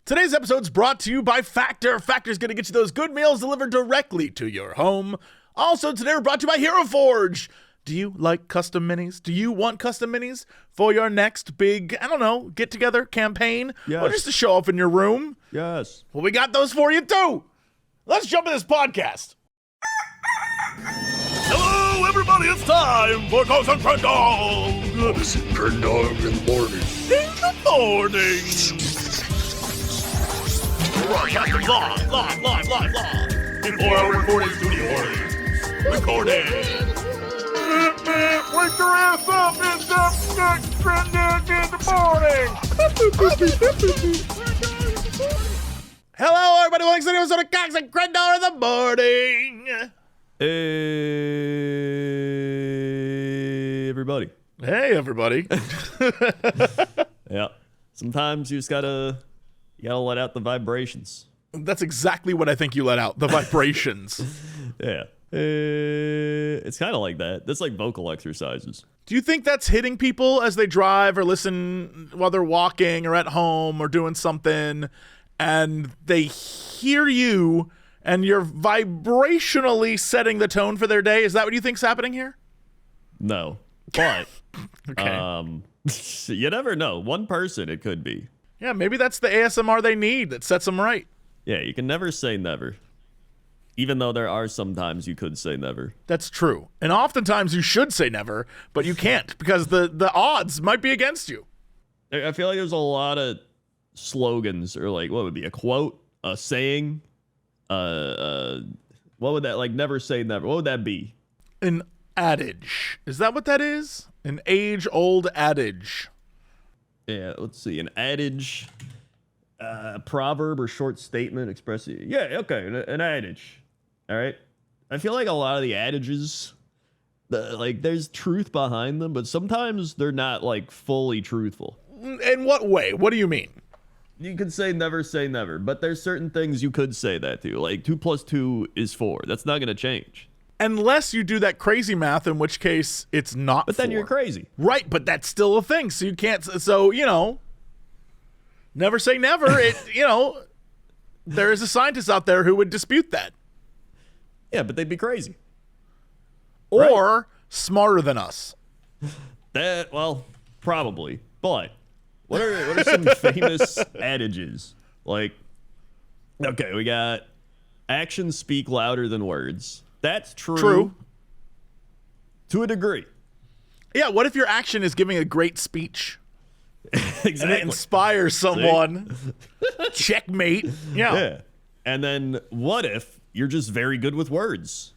Today's episode's brought to you by Factor. Factor's going to get you those good meals delivered directly to your home. Also, today we're brought to you by Hero Forge. Do you like custom minis? Do you want custom minis for your next big, get-together campaign? Yes. Or just to show off in your room? Yes. Well, we got those for you, too. Let's jump in this podcast. Hello, everybody. It's time for Coxs and Crendor. Coxs and Crendor in the morning. In the morning. Live. Before our recording studio audience. Recording. Wake your ass up. It's up. Crendor in the morning. Hello, everybody. Welcome to the episode of Coxs and Crendor in the morning. Hey, everybody. Hey, everybody. Yeah. Sometimes you just gotta let out the vibrations. That's exactly what I think you let out, the vibrations. Yeah. It's kind of like that. That's like vocal exercises. Do you think that's hitting people as they drive or listen while they're walking or at home or doing something, and they hear you and you're vibrationally setting the tone for their day? Is that what you think's happening here? No. But, Okay. You never know. One person it could be. Yeah, maybe that's the ASMR they need that sets them right. Yeah, you can never say never. Even though there are some times you could say never. That's true. And oftentimes you should say never, but you can't because the odds might be against you. I feel like there's a lot of slogans, or like, what would be a quote, a saying, what would that, like, never say never, what would that be? An adage. Is that what that is? An age-old adage. Yeah, let's see, an adage, proverb or short statement expressing, yeah, okay, an adage, all right? I feel like a lot of the adages, there's truth behind them, but sometimes they're not, like, fully truthful. In what way? What do you mean? You could say never, but there's certain things you could say that to, like 2 + 2 is 4. That's not going to change. Unless you do that crazy math, in which case it's not. But then 4. you're crazy. Right, but that's still a thing. So you can't. So, never say never. There is a scientist out there who would dispute that. Yeah, but they'd be crazy. Or smarter than us. Well, probably. But what are some famous adages? Like, okay, we got actions speak louder than words. That's true. To a degree. Yeah, what if your action is giving a great speech? Exactly. And it inspires someone. Checkmate. Yeah. And then what if you're just very good with words?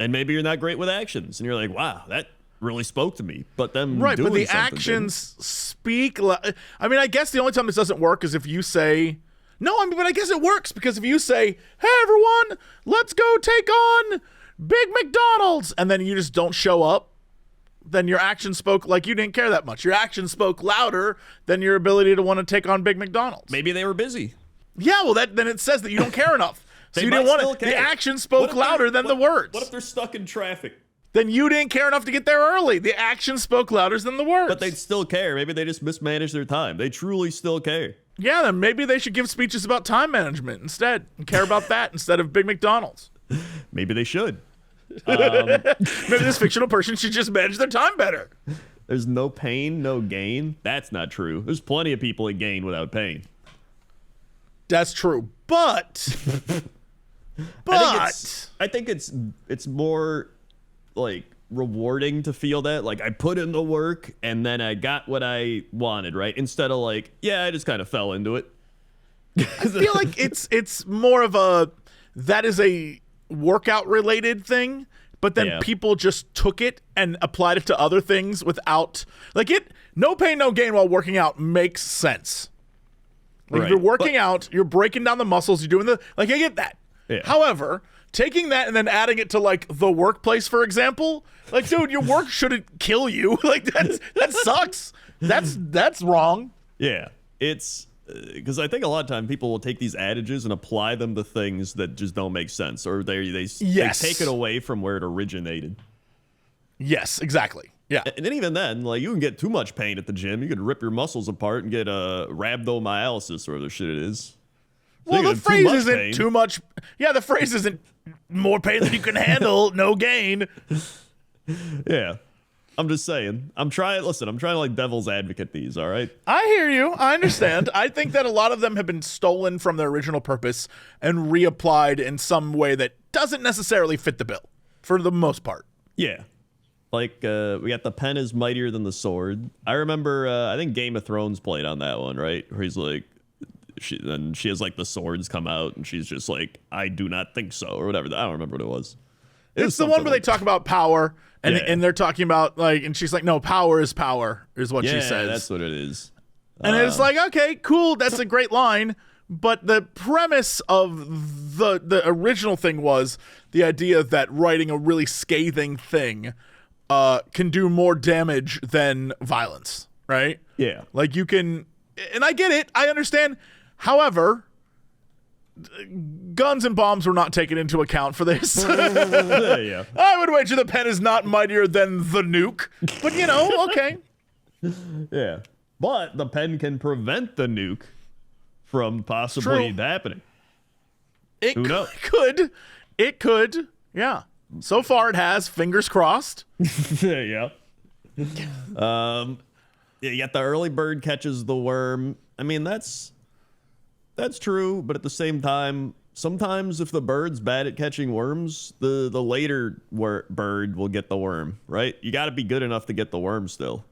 And maybe you're not great with actions. And you're like, wow, that really spoke to me. But then right, doing but the something actions speak. I mean, I guess the only time this doesn't work is if you say, but I guess it works because if you say, hey, everyone, let's go take on Big McDonald's, and then you just don't show up, then your action spoke like you didn't care that much. Your action spoke louder than your ability to want to take on Big McDonald's. Maybe they were busy. Yeah, well, then it says that you don't care enough. So They you didn't might want still it. care. The action spoke louder than the words. What if they're stuck in traffic? Then you didn't care enough to get there early. The action spoke louder than the words. But they'd still care. Maybe they just mismanaged their time. They truly still care. Yeah, then maybe they should give speeches about time management instead and care about that instead of Big McDonald's. Maybe they should. Maybe this fictional person should just manage their time better. There's no pain, no gain. That's not true. There's plenty of people that gain without pain. That's true, but I think it's more like rewarding to feel that, like, I put in the work and then I got what I wanted, right? Instead of like, yeah, I just kind of fell into it. I feel like it's more of that is a workout related thing, but then people just took it and applied it to other things without no pain, no gain while working out makes sense. Like, if you're working out, you're breaking down the muscles, you're doing I get that. Yeah. However, taking that and then adding it to like the workplace, for example, like, dude, your work shouldn't kill you. Like, that sucks. That's wrong. Yeah, it's because I think a lot of time people will take these adages and apply them to things that just don't make sense, or they take it away from where it originated. Yes, exactly. Yeah. And then even then, like, you can get too much pain at the gym. You could rip your muscles apart and get rhabdomyolysis or whatever shit it is. Well, Speaking the of too phrase much isn't pain- too much. Yeah, the phrase isn't more pain than you can handle, no gain. Yeah. I'm just saying. I'm trying to like devil's advocate these, all right? I hear you. I understand. I think that a lot of them have been stolen from their original purpose and reapplied in some way that doesn't necessarily fit the bill, for the most part. Yeah. Like, we got the pen is mightier than the sword. I remember, I think Game of Thrones played on that one, right? Where he's like, she has like the swords come out and she's just like, I do not think so, or whatever. I don't remember what it was. It's the one where they talk about power and they're talking about like, and she's like, no, power is what she says. Yeah, that's what it is. And it's like, okay, cool, that's a great line. But the premise of the original thing was the idea that writing a really scathing thing can do more damage than violence, right? Yeah. Like you can, and I get it, I understand. However, guns and bombs were not taken into account for this. Yeah. I would wager the pen is not mightier than the nuke, but you know, okay. Yeah. But the pen can prevent the nuke from possibly True. happening. It Who knows? It could. Yeah. So far it has, fingers crossed. Yeah. Yeah, you got the early bird catches the worm. I mean, that's true, but at the same time, sometimes if the bird's bad at catching worms, the later bird will get the worm, right? You got to be good enough to get the worm still.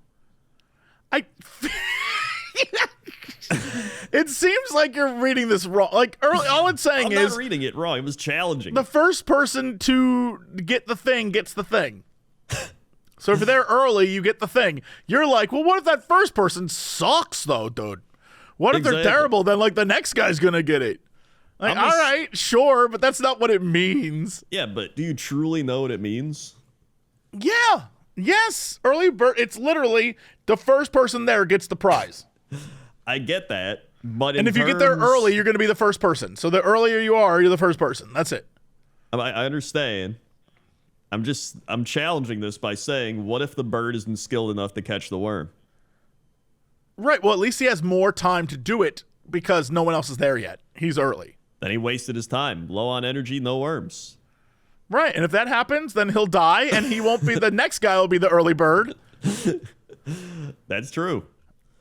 It seems like you're reading this wrong. Like early, all it's saying I'm is not reading it wrong. It was challenging. the first person to get the thing gets the thing. So if you're there early, you get the thing. You're like, well, what if that first person sucks though, dude? What if they're Exactly. terrible? Then like the next guy's gonna get it. Like, all right, sure, but that's not what it means. Yeah, but do you truly know what it means? Yeah. Yes. Early bird. It's literally the first person there gets the prize. I get that, but And if you get there early, you're going to be the first person. So the earlier you are, you're the first person. That's it. I understand. I'm challenging this by saying, what if the bird isn't skilled enough to catch the worm? Right. Well, at least he has more time to do it because no one else is there yet. He's early. Then he wasted his time. Low on energy, no worms. Right. And if that happens, then he'll die and he won't be the next guy will be the early bird. That's true.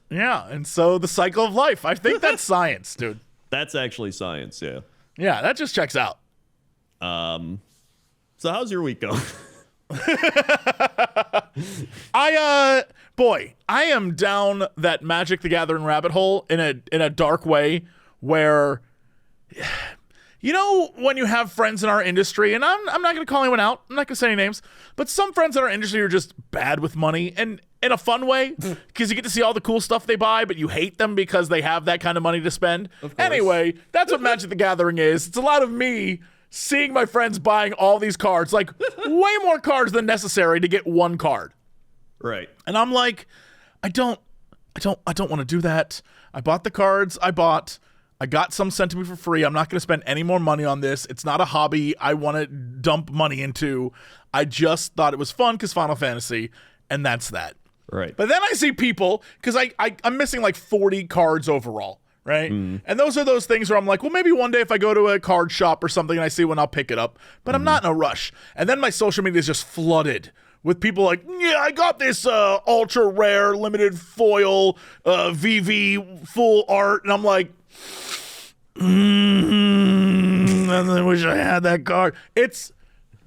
Yeah. And so the cycle of life. I think that's science, dude. That's actually science, yeah. Yeah, that just checks out. So how's your week going? Boy, I am down that Magic the Gathering rabbit hole in a dark way where, you know, when you have friends in our industry, and I'm not going to call anyone out, I'm not going to say any names, but some friends in our industry are just bad with money, and in a fun way, because you get to see all the cool stuff they buy, but you hate them because they have that kind of money to spend. Anyway, that's what Magic the Gathering is. It's a lot of me seeing my friends buying all these cards, like way more cards than necessary to get one card. Right. And I'm like, I don't want to do that. I bought the cards I bought. I got some sent to me for free. I'm not going to spend any more money on this. It's not a hobby I want to dump money into. I just thought it was fun because Final Fantasy, and that's that. Right. But then I see people, because I'm missing like 40 cards overall, right? And those are those things where I'm like, well, maybe one day if I go to a card shop or something and I see one, I'll pick it up. But I'm not in a rush. And then my social media is just flooded with people like, yeah, I got this ultra rare limited foil VV full art. And I'm like, I wish I had that card. It's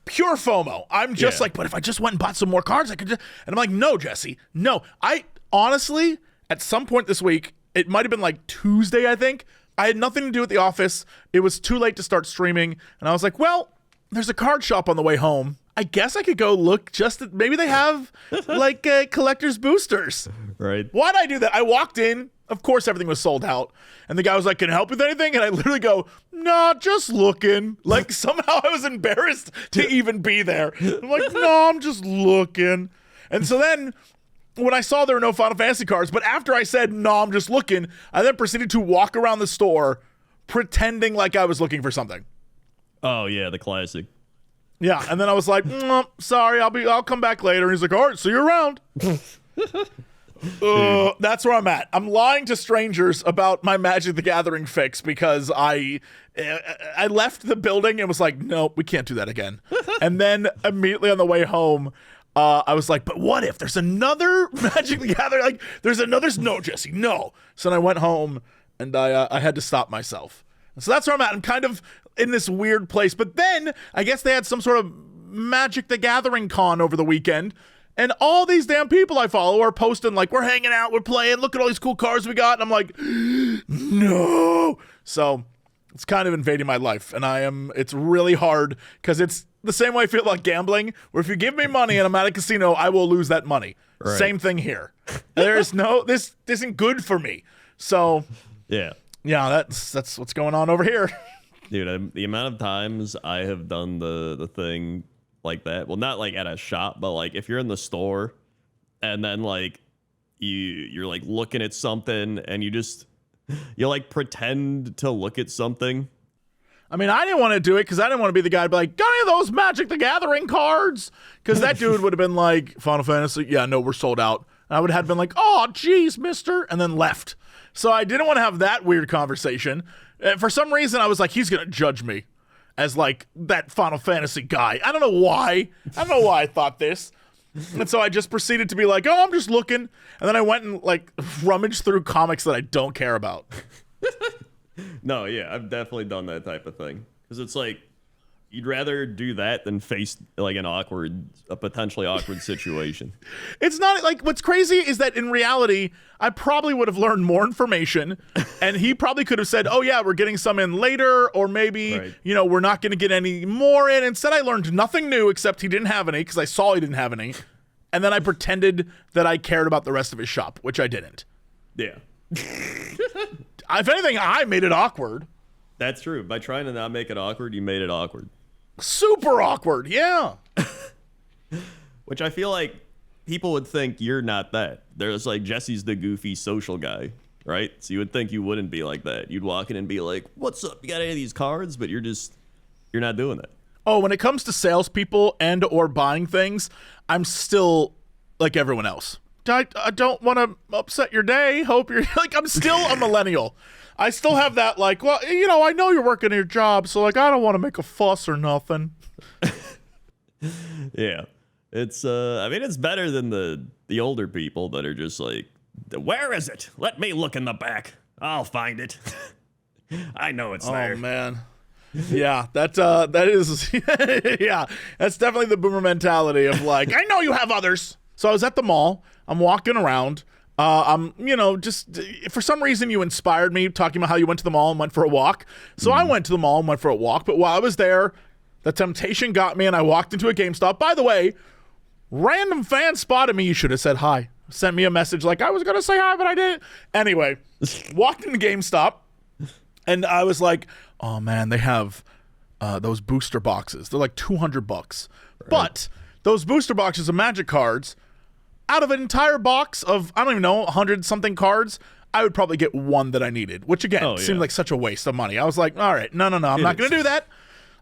pure FOMO. I'm just like, but if I just went and bought some more cards, I could just, and I'm like, no, Jesse, no. I honestly, at some point this week, it might have been like Tuesday, I think, I had nothing to do at the office. It was too late to start streaming. And I was like, well, there's a card shop on the way home. I guess I could go look maybe they have like collector's boosters. Right. Why'd I do that? I walked in. Of course, everything was sold out. And the guy was like, can I help with anything? And I literally go, nah, just looking. Like somehow I was embarrassed to even be there. I'm like, no, I'm just looking. And so then when I saw there were no Final Fantasy cards, but after I said, no, I'm just looking, I then proceeded to walk around the store pretending like I was looking for something. Oh, yeah, the classic. Yeah, and then I was like, sorry, I'll come back later. And he's like, all right, see you around. That's where I'm at. I'm lying to strangers about my Magic the Gathering fix because I left the building and was like, no, we can't do that again. And then immediately on the way home, I was like, but what if there's another Magic the Gathering? Like, there's another. No, Jesse, no. So then I went home and I had to stop myself. So that's where I'm at. I'm kind of in this weird place. But then I guess they had some sort of Magic the Gathering con over the weekend. And all these damn people I follow are posting like, we're hanging out, we're playing, look at all these cool cards we got. And I'm like, no. So it's kind of invading my life. And it's really hard because it's the same way I feel about gambling, where if you give me money and I'm at a casino, I will lose that money. Right. Same thing here. This isn't good for me. So yeah, that's what's going on over here. Dude, the amount of times I have done the thing like that, well, not like at a shop, but like if you're in the store and then like you're like looking at something and you like pretend to look at something. I mean, I didn't want to do it because I didn't want to be the guy to be like, got any of those Magic the Gathering cards? Because that dude would have been like, Final Fantasy, yeah, no, we're sold out. And I would have been like, oh, geez, mister, and then left. So I didn't want to have that weird conversation. For some reason, I was like, he's going to judge me as like that Final Fantasy guy. I don't know why. I thought this. And so I just proceeded to be like, oh, I'm just looking. And then I went and like rummaged through comics that I don't care about. No, yeah, I've definitely done that type of thing. Because it's like, you'd rather do that than face like a potentially awkward situation. It's not like, what's crazy is that in reality, I probably would have learned more information and he probably could have said, oh yeah, we're getting some in later, or maybe, right, we're not going to get any more in. Instead, I learned nothing new except he didn't have any because I saw he didn't have any. And then I pretended that I cared about the rest of his shop, which I didn't. Yeah. If anything, I made it awkward. That's true. By trying to not make it awkward, you made it awkward. Super awkward, yeah. Which I feel like people would think you're not that. There's like, Jesse's the goofy social guy, right? So you would think you wouldn't be like that. You'd walk in and be like, what's up? You got any of these cards? But you're not doing that. Oh, when it comes to salespeople and or buying things, I'm still like everyone else. I don't want to upset your day. Hope you're like, I'm still a millennial. I still have that like, well, I know you're working your job, so like, I don't want to make a fuss or nothing. Yeah. It's, I mean, it's better than the older people that are just like, where is it? Let me look in the back. I'll find it. I know it's there. Oh, man. Yeah, that is, yeah, that's definitely the boomer mentality of like, I know you have others. So I was at the mall. I'm walking around. I'm, just for some reason you inspired me talking about how you went to the mall and went for a walk. So I went to the mall and went for a walk. But while I was there, the temptation got me and I walked into a GameStop. By the way, random fan spotted me. You should have said hi. Sent me a message like I was going to say hi, but I didn't. Anyway, walked into GameStop and I was like, oh man, they have those booster boxes. They're like $200. Right. But those booster boxes of Magic cards, out of an entire box of, I don't even know, 100-something cards, I would probably get one that I needed, which again, seemed like such a waste of money. I was like, all right, no, I'm not going to do that.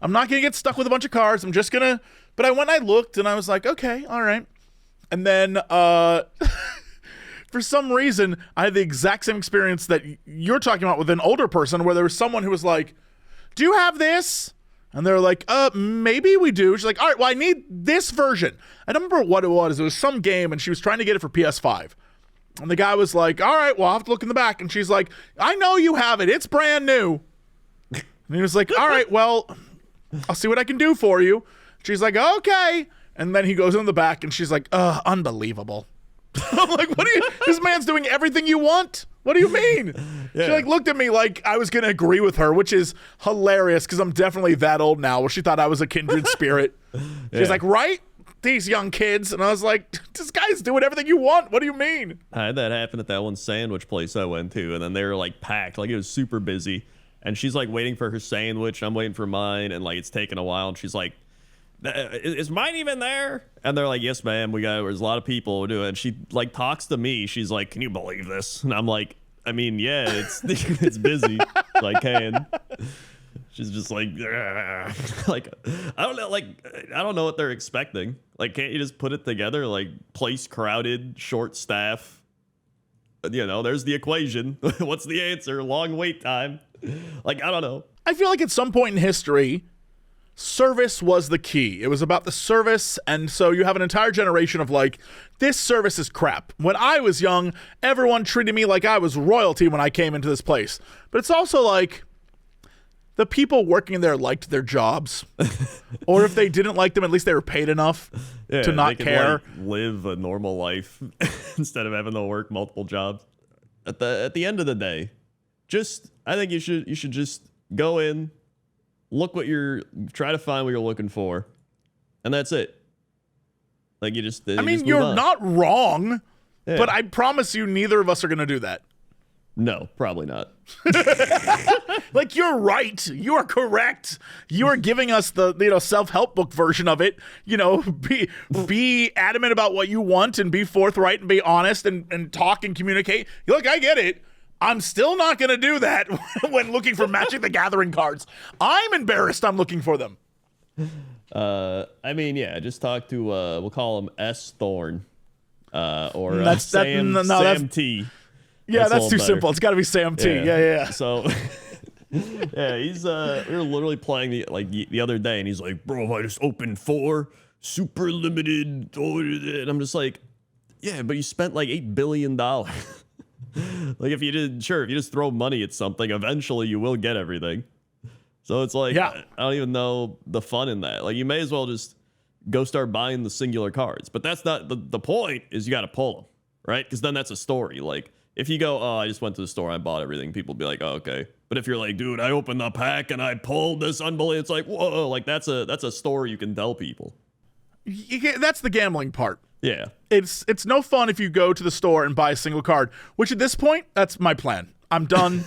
I'm not going to get stuck with a bunch of cards. I'm just going to, but I went and I looked and I was like, okay, all right. And then for some reason, I had the exact same experience that you're talking about with an older person where there was someone who was like, do you have this? And they're like, maybe we do. She's like, all right, well, I need this version. I don't remember what it was. It was some game, and she was trying to get it for PS5. And the guy was like, all right, well, I'll have to look in the back. And she's like, I know you have it. It's brand new. And he was like, all right, well, I'll see what I can do for you. She's like, okay. And then he goes in the back, and she's like, unbelievable. I'm like, what do you, this man's doing everything you want. What do you mean? Yeah. She like looked at me like I was going to agree with her, which is hilarious because I'm definitely that old now where she thought I was a kindred spirit. She's like, right? These young kids. And I was like, this guy's doing everything you want. What do you mean? I had that happen at that one sandwich place I went to, and then they were like packed. Like it was super busy. And she's like waiting for her sandwich. I'm waiting for mine. And like it's taking a while. And she's like, is mine even there? And they're like, yes, ma'am. There's a lot of people doing it. And she like talks to me. She's like, can you believe this? And I'm like, I mean, yeah, it's it's busy. So I can. She's just like, like, I don't know, like, I don't know what they're expecting. Like, can't you just put it together? Like, place crowded, short staff. You know, there's the equation. What's the answer? Long wait time. Like, I don't know. I feel like at some point in history, service was the key. It was about the service, and so you have an entire generation of like, this service is crap. When I was young, everyone treated me like I was royalty when I came into this place. But it's also like, the people working there liked their jobs. Or if they didn't like them, at least they were paid enough to not they could, care. like, live a normal life instead of having to work multiple jobs. At the end of the day, I think you should just go in, try to find what you're looking for, and that's it. Like, you're not wrong, Yeah. but I promise you neither of us are going to do that. No, probably not. Like, you're right. You are correct. You are giving us the self-help book version of it. Be adamant about what you want and be forthright and be honest and talk and communicate. Look, I get it. I'm still not going to do that when looking for Magic the Gathering cards. I'm embarrassed I'm looking for them. Just talk to, we'll call him S. Thorne, or Sam T. Yeah, that's too simple. It's got to be Sam T. Yeah. So, yeah, he's we were literally playing the other day, and he's like, "Bro, I just opened 4 super limited," and I'm just like, "Yeah, but you spent like $8 billion." Like, if you just throw money at something, eventually you will get everything. So it's like, I don't even know the fun in that. Like, you may as well just go start buying the singular cards. But that's not the point. Is you got to pull them, right? Because then that's a story. Like, if you go, "Oh, I just went to the store, I bought everything," people will be like, "Oh, okay." But if you're like, "Dude, I opened the pack and I pulled this unbelievable," it's like, whoa, like that's a story you can tell people. That's the gambling part. Yeah. It's no fun if you go to the store and buy a single card, which at this point, that's my plan. I'm done.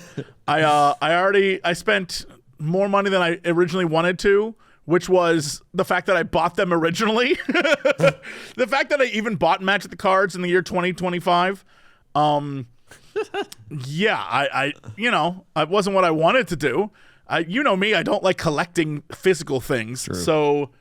I spent more money than I originally wanted to, which was the fact that I bought them originally. The fact that I even bought Magic the Cards in the year 2025. Yeah, it wasn't what I wanted to do. You know me, I don't like collecting physical things. True. So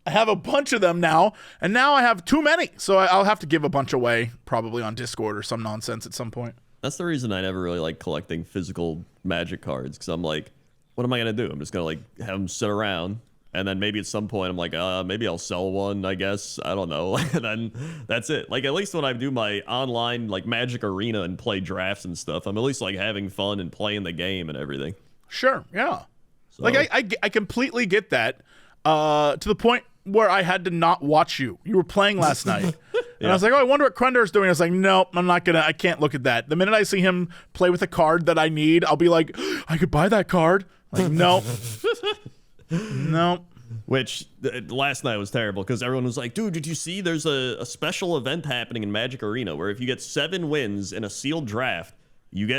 I have a bunch of them now, and now I have too many. So I'll have to give a bunch away, probably on Discord or some nonsense at some point. That's the reason I never really like collecting physical Magic cards, because I'm like, what am I going to do? I'm just going to like have them sit around, and then maybe at some point I'm like, maybe I'll sell one, I guess. I don't know. And then that's it. Like, at least when I do my online like Magic Arena and play drafts and stuff, I'm at least like having fun and playing the game and everything. Sure, yeah. So, like I completely get that. To the point where I had to not watch you. You were playing last night. And I was like, oh, I wonder what Crendor's doing. I was like, no, I can't look at that. The minute I see him play with a card that I need, I'll be like, I could buy that card. Like, no. No. Which last night was terrible because everyone was like, dude, did you see there's a special event happening in Magic Arena where if you get 7 wins in a sealed draft, they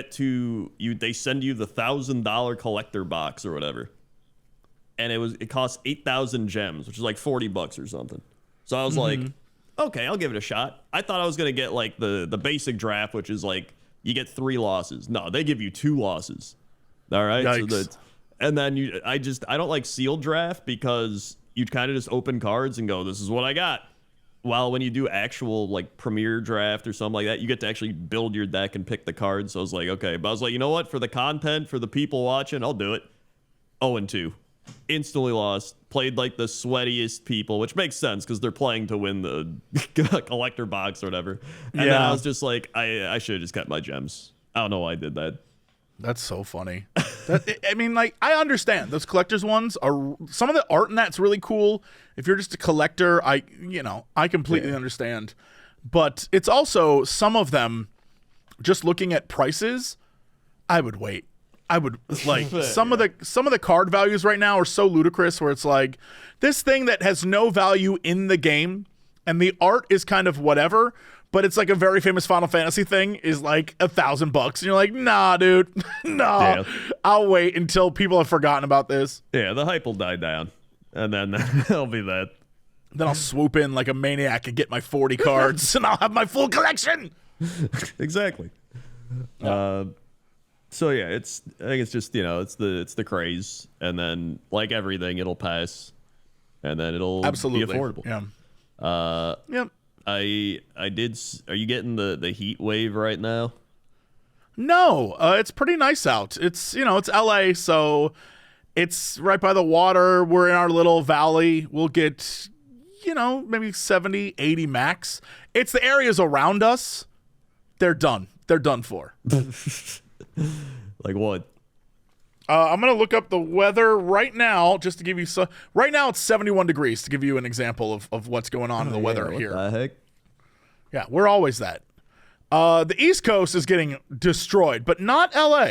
send you the $1,000 collector box or whatever. And it costs 8,000 gems, which is like $40 or something. So I was like, okay, I'll give it a shot. I thought I was going to get like the basic draft, which is like you get 3 losses. No, they give you 2 losses. All right. Yikes. And then I don't like sealed draft because you kind of just open cards and go, this is what I got. While when you do actual like premier draft or something like that, you get to actually build your deck and pick the cards. So I was like, okay. But I was like, you know what? For the content, for the people watching, I'll do it. 0-2. Instantly lost. Played like the sweatiest people, which makes sense because they're playing to win the collector box or whatever. And then I was just like, I should have just kept my gems. I don't know why I did that. That's so funny. I mean, like, I understand those collectors ones are, some of the art in that's really cool. If you're just a collector, I completely understand. But it's also some of them, just looking at prices, I would wait. I would like some of the card values right now are so ludicrous where it's like this thing that has no value in the game and the art is kind of whatever, but it's like a very famous Final Fantasy thing is like $1,000 and you're like, nah, dude, no, Yeah. I'll wait until people have forgotten about this. Yeah, the hype will die down, and then that'll be that. Then I'll swoop in like a maniac and get my 40 cards and I'll have my full collection. Exactly. So yeah, I think it's just it's the craze, and then like everything, it'll pass, and then it'll Absolutely. be affordable. Yeah. Yep. Are you getting the heat wave right now? No, it's pretty nice out. It's it's LA, so it's right by the water. We're in our little valley. We'll get maybe 70, 80 max. It's the areas around us. They're done. They're done for. Like what? I'm going to look up the weather right now just to give you right now it's 71 degrees to give you an example of what's going on in the weather here. What the heck? Yeah, we're always that. The East Coast is getting destroyed, but not LA.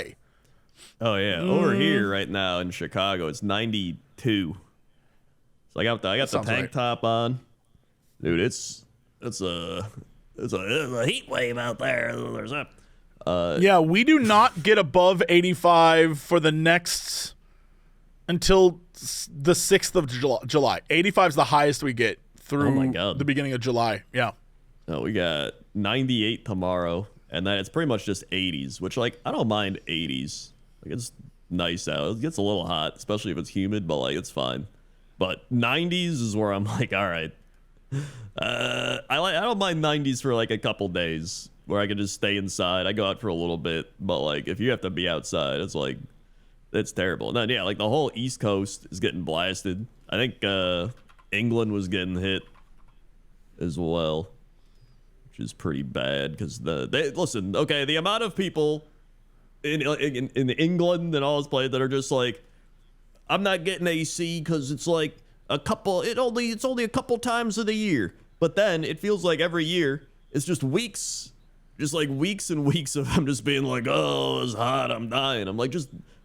Oh yeah, over here right now in Chicago, it's 92. So I got the tank top on, dude. It's a heat wave out there. There's a yeah, we do not get above 85 for the next until the 6th of July. 85 is the highest we get through the beginning of July. Yeah. No, we got 98 tomorrow, and then it's pretty much just 80s, which like I don't mind 80s. Like it's nice out. It gets a little hot, especially if it's humid, but like it's fine. But 90s is where I'm like, all right. I don't mind 90s for like a couple days where I can just stay inside. I go out for a little bit, but like if you have to be outside, it's terrible. And then yeah, like the whole East Coast is getting blasted. I think England was getting hit as well, which is pretty bad because listen, okay, the amount of people in England and all this place that are just like, I'm not getting AC because it's like it's only a couple times of the year. But then it feels like every year it's just weeks and weeks of them just being like, oh, it's hot, I'm dying. I'm like,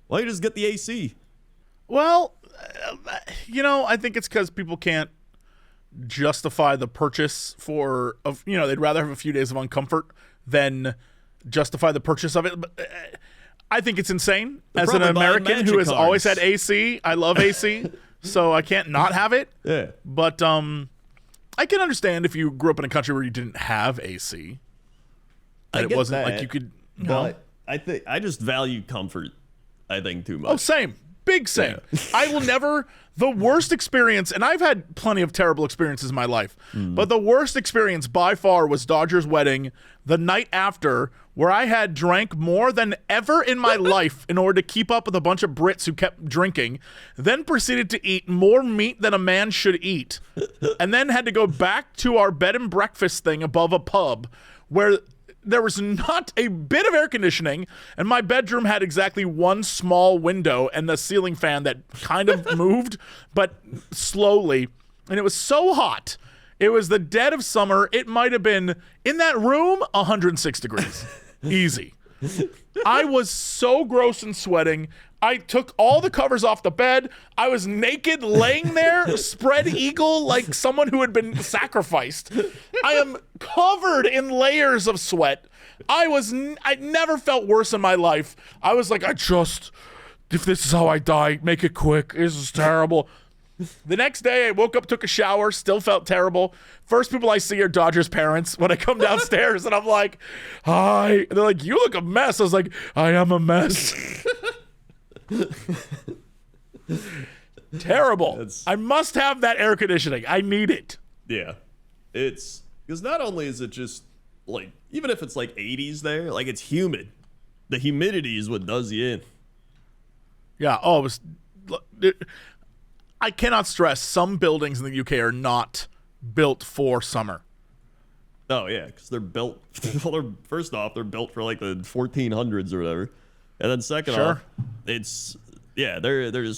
why don't you just get the AC? Well, I think it's because people can't justify the purchase they'd rather have a few days of uncomfort than justify the purchase of it. But I think it's insane. As an American who has always had AC, I love AC, so I can't not have it. Yeah. But I can understand if you grew up in a country where you didn't have AC. That it wasn't like you could. But I just value comfort, I think, too much. Oh, same. Big same. Yeah. I will never. The worst experience, and I've had plenty of terrible experiences in my life, but the worst experience by far was Dodger's wedding the night after, where I had drank more than ever in my life in order to keep up with a bunch of Brits who kept drinking, then proceeded to eat more meat than a man should eat, and then had to go back to our bed and breakfast thing above a pub where there was not a bit of air conditioning, and my bedroom had exactly one small window and the ceiling fan that kind of moved, but slowly. And it was so hot. It was the dead of summer. It might have been, in that room, 106 degrees. Easy. I was so gross and sweating. I took all the covers off the bed. I was naked, laying there, spread eagle like someone who had been sacrificed. I am covered in layers of sweat. I never felt worse in my life. I was like, if this is how I die, make it quick. This is terrible. The next day, I woke up, took a shower, still felt terrible. First people I see are Dodgers parents when I come downstairs, and I'm like, hi. And they're like, you look a mess. I was like, I am a mess. Terrible. I must have that air conditioning. I need it. Yeah. It's because not only is it just like, even if it's like 80s there, like it's humid. The humidity is what does you in. Yeah. I cannot stress, some buildings in the UK are not built for summer. Oh yeah, because they're built. First off, they're built for like the 1400s or whatever, and then second off, they're just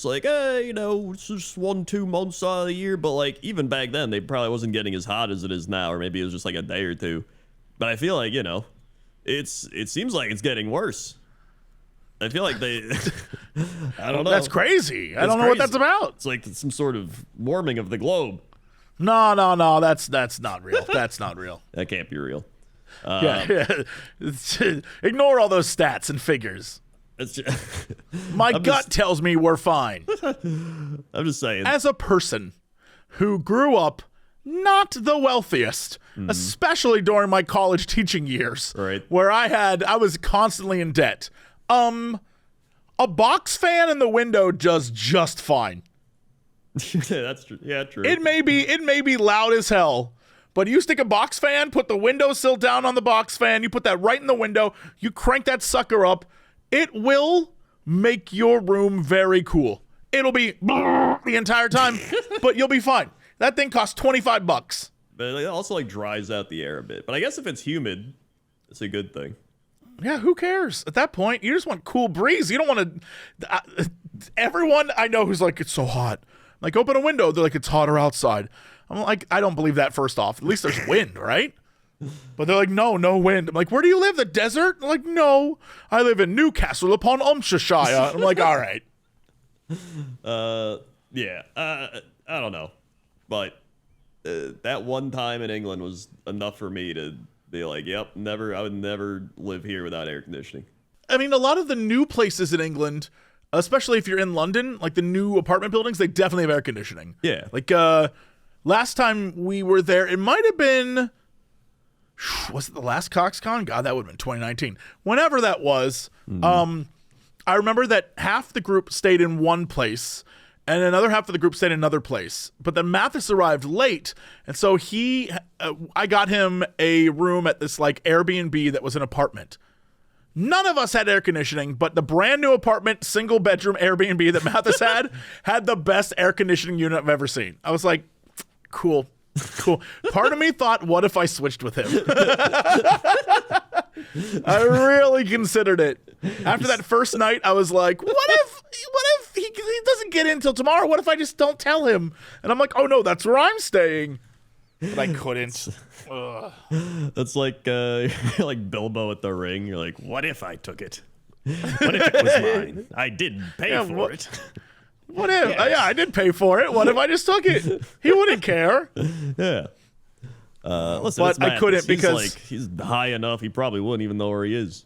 like, it's just 1-2 months out of the year. But like even back then, they probably wasn't getting as hot as it is now, or maybe it was just like a day or two. But I feel like it seems like it's getting worse. I feel like they. I don't know. That's crazy. I don't know what that's about. It's like some sort of warming of the globe. No. That's not real. That's not real. That can't be real. Ignore all those stats and figures. My gut tells me we're fine. I'm just saying. As a person who grew up not the wealthiest, especially during my college teaching years, right, where I was constantly in debt. A box fan in the window does just fine. That's true. Yeah, true. It may be loud as hell, but you stick a box fan, put the windowsill down on the box fan, you put that right in the window, you crank that sucker up, it will make your room very cool. It'll be the entire time, but you'll be fine. That thing costs $25. But it also like dries out the air a bit. But I guess if it's humid, it's a good thing. Yeah, who cares? At that point, you just want cool breeze. You don't want to... everyone I know who's like, it's so hot. Like, open a window, they're like, it's hotter outside. I'm like, I don't believe that, first off. At least there's wind, right? But they're like, no wind. I'm like, where do you live? The desert? They're like, no, I live in Newcastle upon Umshire. I'm like, all right. Yeah. I don't know. But that one time in England was enough for me to be like, yep, I would never live here without air conditioning. I mean, a lot of the new places in England, especially if you're in London, like the new apartment buildings, they definitely have air conditioning. Yeah. Like, last time we were there, it might have been, was it the last CoxCon? God, that would have been 2019. Whenever that was, I remember that half the group stayed in one place and another half of the group stayed in another place. But then Mathis arrived late, and so I got him a room at this like Airbnb that was an apartment. None of us had air conditioning, but the brand new apartment, single bedroom Airbnb that Mathis had the best air conditioning unit I've ever seen. I was like, cool. Part of me thought, what if I switched with him? I really considered it. After that first night, I was like, what if he doesn't get in until tomorrow? What if I just don't tell him? And I'm like, oh no, that's where I'm staying. But I couldn't. That's like like Bilbo at the Ring. You're like, what if I took it? What if it was mine? I didn't pay for it. What if? Yeah, I did pay for it. What if I just took it? He wouldn't care. Yeah. Listen, but I couldn't because he's high enough. He probably wouldn't even know where he is.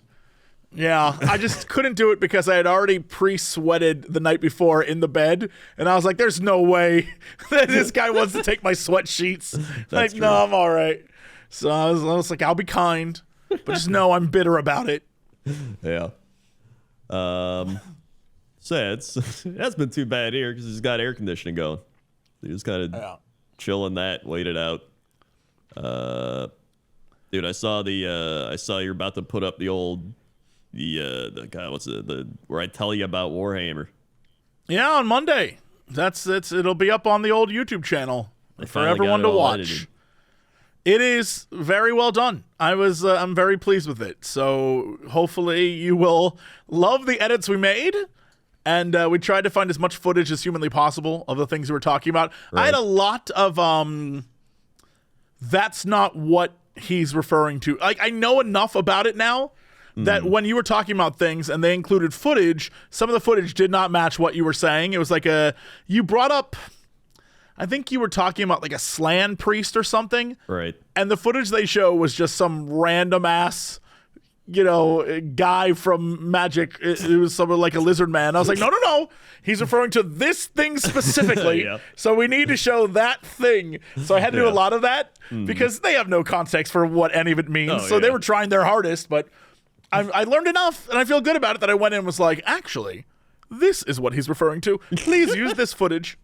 Yeah, I just couldn't do it because I had already pre-sweated the night before in the bed, and I was like, "There's no way that this guy wants to take my sweat sheets." Like, true. no, I'm all right. So I was like, "I'll be kind, but just know I'm bitter about it." Yeah. So that's been too bad here because he's got air conditioning going. He just kind of chilling that, wait it out. Dude, I saw you're about to put up the where I tell you about Warhammer. Yeah, on Monday. It'll be up on the old YouTube channel for everyone to watch. Edited. It is very well done. I'm very pleased with it. So hopefully you will love the edits we made. And we tried to find as much footage as humanly possible of the things we were talking about. Right. I had a lot of that's not what he's referring to. Like, I know enough about it now that when you were talking about things and they included footage, some of the footage did not match what you were saying. It was like you brought up, I think you were talking about like a Slan priest or something. Right. And the footage they show was just some random ass, guy from Magic. It was someone like a lizard man. I was like, no. He's referring to this thing specifically. Yeah. So we need to show that thing. So I had to do a lot of that because they have no context for what any of it means. They were trying their hardest, but I learned enough and I feel good about it that I went in and was like, actually, this is what he's referring to. Please use this footage.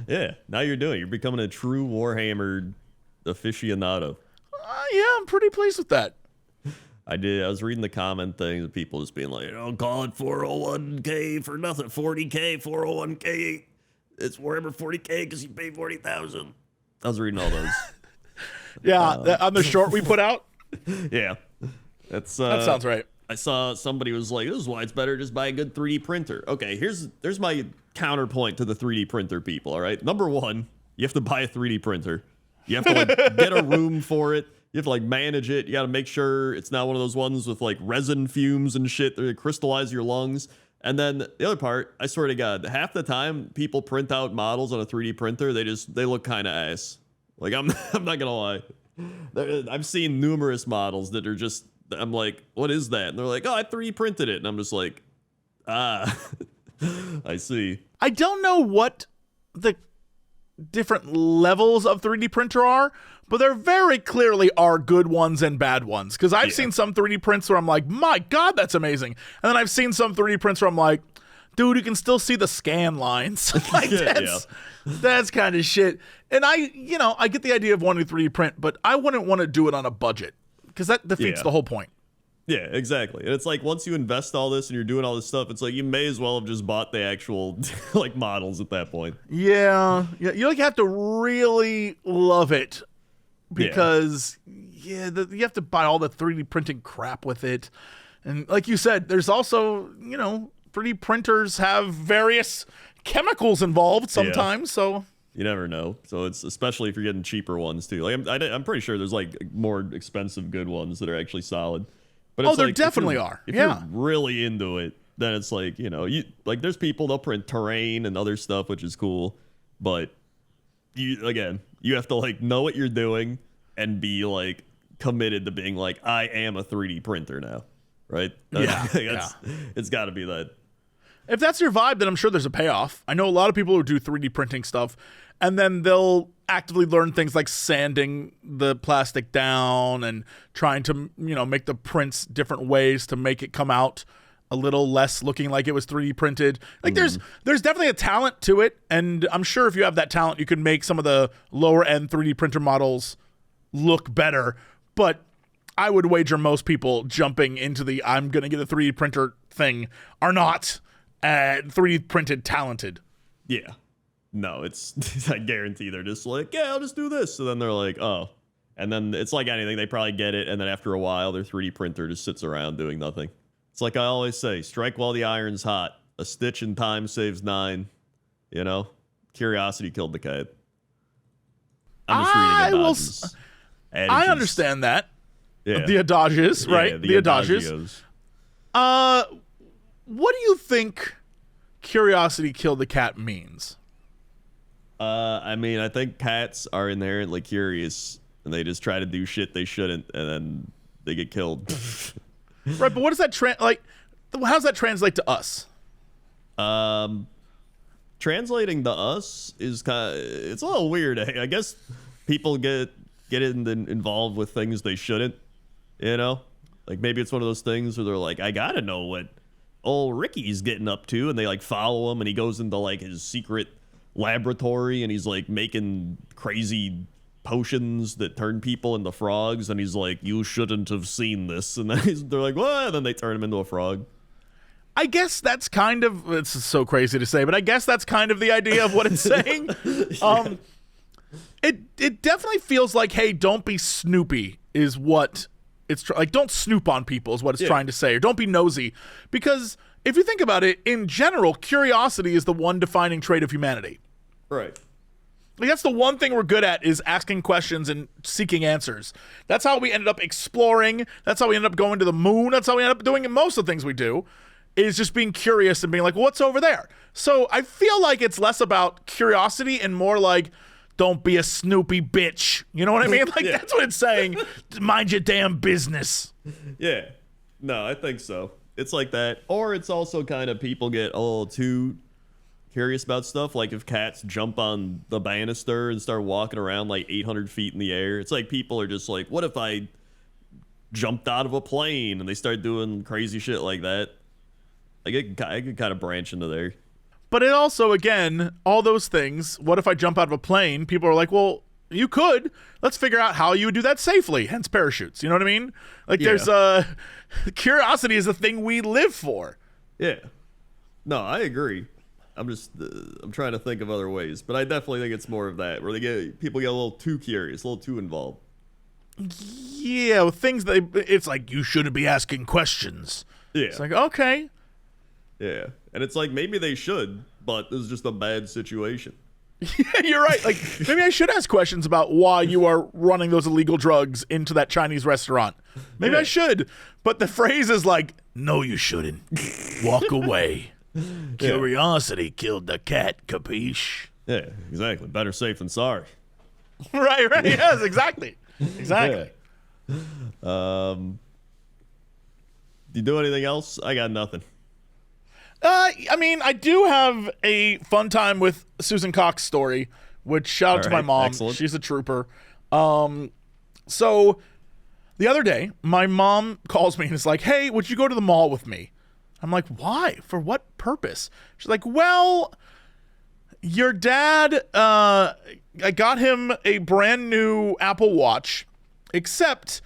Yeah, now you're becoming a true Warhammer aficionado. Yeah, I'm pretty pleased with that. I was reading the comment things of people just being like, don't call it 401k for nothing. 40k, 401k. It's Warhammer 40k because you pay 40,000. I was reading all those. Yeah, on the short we put out. Yeah, that sounds right. I saw somebody was like, this is why it's better just buy a good 3D printer. Okay, there's my counterpoint to the 3D printer people. All right, number one, you have to buy a 3D printer. You have to get a room for it. You have to manage it. You got to make sure it's not one of those ones with resin fumes and shit that crystallize your lungs. And then the other part, I swear to God, half the time people print out models on a 3D printer, they look kind of ass. I'm not gonna lie. I've seen numerous models that are just, I'm like, what is that? And they're like, oh, I 3D printed it. And I'm just like, I see. I don't know what different levels of 3D printer are, but there very clearly are good ones and bad ones. Because I've seen some 3D prints where I'm like, my God, that's amazing. And then I've seen some 3D prints where I'm like, dude, you can still see the scan lines. Like, that's kind of shit. And I get the idea of wanting to 3D print, but I wouldn't want to do it on a budget because that defeats the whole point. Yeah, exactly. And it's like once you invest all this and you're doing all this stuff, it's like you may as well have just bought the actual like models at that point. Yeah. You like have to really love it because you have to buy all the 3D printing crap with it. And like you said, there's also, 3D printers have various chemicals involved sometimes, so you never know. So it's especially if you're getting cheaper ones too. Like I'm pretty sure there's like more expensive good ones that are actually solid. But it's there like, definitely are. If you're really into it, then it's like, you like there's people, they'll print terrain and other stuff, which is cool. But you have to like know what you're doing and be like committed to being like, I am a 3D printer now. Right? It's got to be that. If that's your vibe, then I'm sure there's a payoff. I know a lot of people who do 3D printing stuff, and then they'll actively learn things like sanding the plastic down and trying to, make the prints different ways to make it come out a little less looking like it was 3D printed. Like there's definitely a talent to it, and I'm sure if you have that talent, you can make some of the lower end 3D printer models look better. But I would wager most people jumping into the I'm going to get a 3D printer thing are not 3D printed talented. Yeah. No, it's I guarantee they're just like, yeah, I'll just do this. So then they're like, oh. And then it's like anything. They probably get it. And then after a while, their 3D printer just sits around doing nothing. It's like I always say, strike while the iron's hot. A stitch in time saves 9. Curiosity killed the kite. I'm just reading adages. I understand that. Yeah. The adages, right? Yeah, the adages. What do you think curiosity killed the cat means? I think cats are inherently curious and they just try to do shit they shouldn't and then they get killed. Right, but what does that how does that translate to us? Translating to us is it's a little weird. I guess people get involved with things they shouldn't, Like maybe it's one of those things where they're like, I gotta know what old Ricky's getting up to, and they like follow him and he goes into like his secret laboratory and he's like making crazy potions that turn people into frogs, and he's like, you shouldn't have seen this, and then they're like, what? And then they turn him into a frog. I guess that's kind of, it's so crazy to say, but I guess that's kind of the idea of what it's saying. It definitely feels like, hey, don't be Snoopy is what it's like, don't snoop on people is what it's trying to say, or don't be nosy, because if you think about it, in general, curiosity is the one defining trait of humanity. Right. Like that's the one thing we're good at, is asking questions and seeking answers. That's how we ended up exploring. That's how we ended up going to the moon. That's how we ended up doing most of the things we do, is just being curious and being like, well, what's over there? So I feel like it's less about curiosity and more like, don't be a Snoopy bitch. You know what I mean? Like that's what it's saying. Mind your damn business. Yeah. No, I think so. It's like that. Or it's also kind of people get a little too curious about stuff. Like if cats jump on the banister and start walking around like 800 feet in the air, it's like people are just like, what if I jumped out of a plane? And they start doing crazy shit like that. I could kind of branch into there. But it also, again, all those things, what if I jump out of a plane? People are like, well, you could. Let's figure out how you would do that safely, hence parachutes. You know what I mean? Like there's curiosity is a thing we live for. Yeah. No, I agree. I'm trying to think of other ways, but I definitely think it's more of that, where people get a little too curious, a little too involved. Yeah, with things it's like, you shouldn't be asking questions. Yeah. It's like, okay. Yeah. And it's like, maybe they should, but this is just a bad situation. Yeah, you're right. Like, maybe I should ask questions about why you are running those illegal drugs into that Chinese restaurant. Maybe I should. But the phrase is like, no, you shouldn't. Walk away. Curiosity killed the cat, capiche? Yeah, exactly. Better safe than sorry. Right. Yes, exactly. Exactly. Yeah. Do you do anything else? I got nothing. I mean, I do have a fun time with Susan Cox's story, which shout out to my right, mom. excellent. She's a trooper. So the other day, my mom calls me and is like, hey, would you go to the mall with me? I'm like, why? For what purpose? She's like, well, your dad, I got him a brand new Apple Watch, except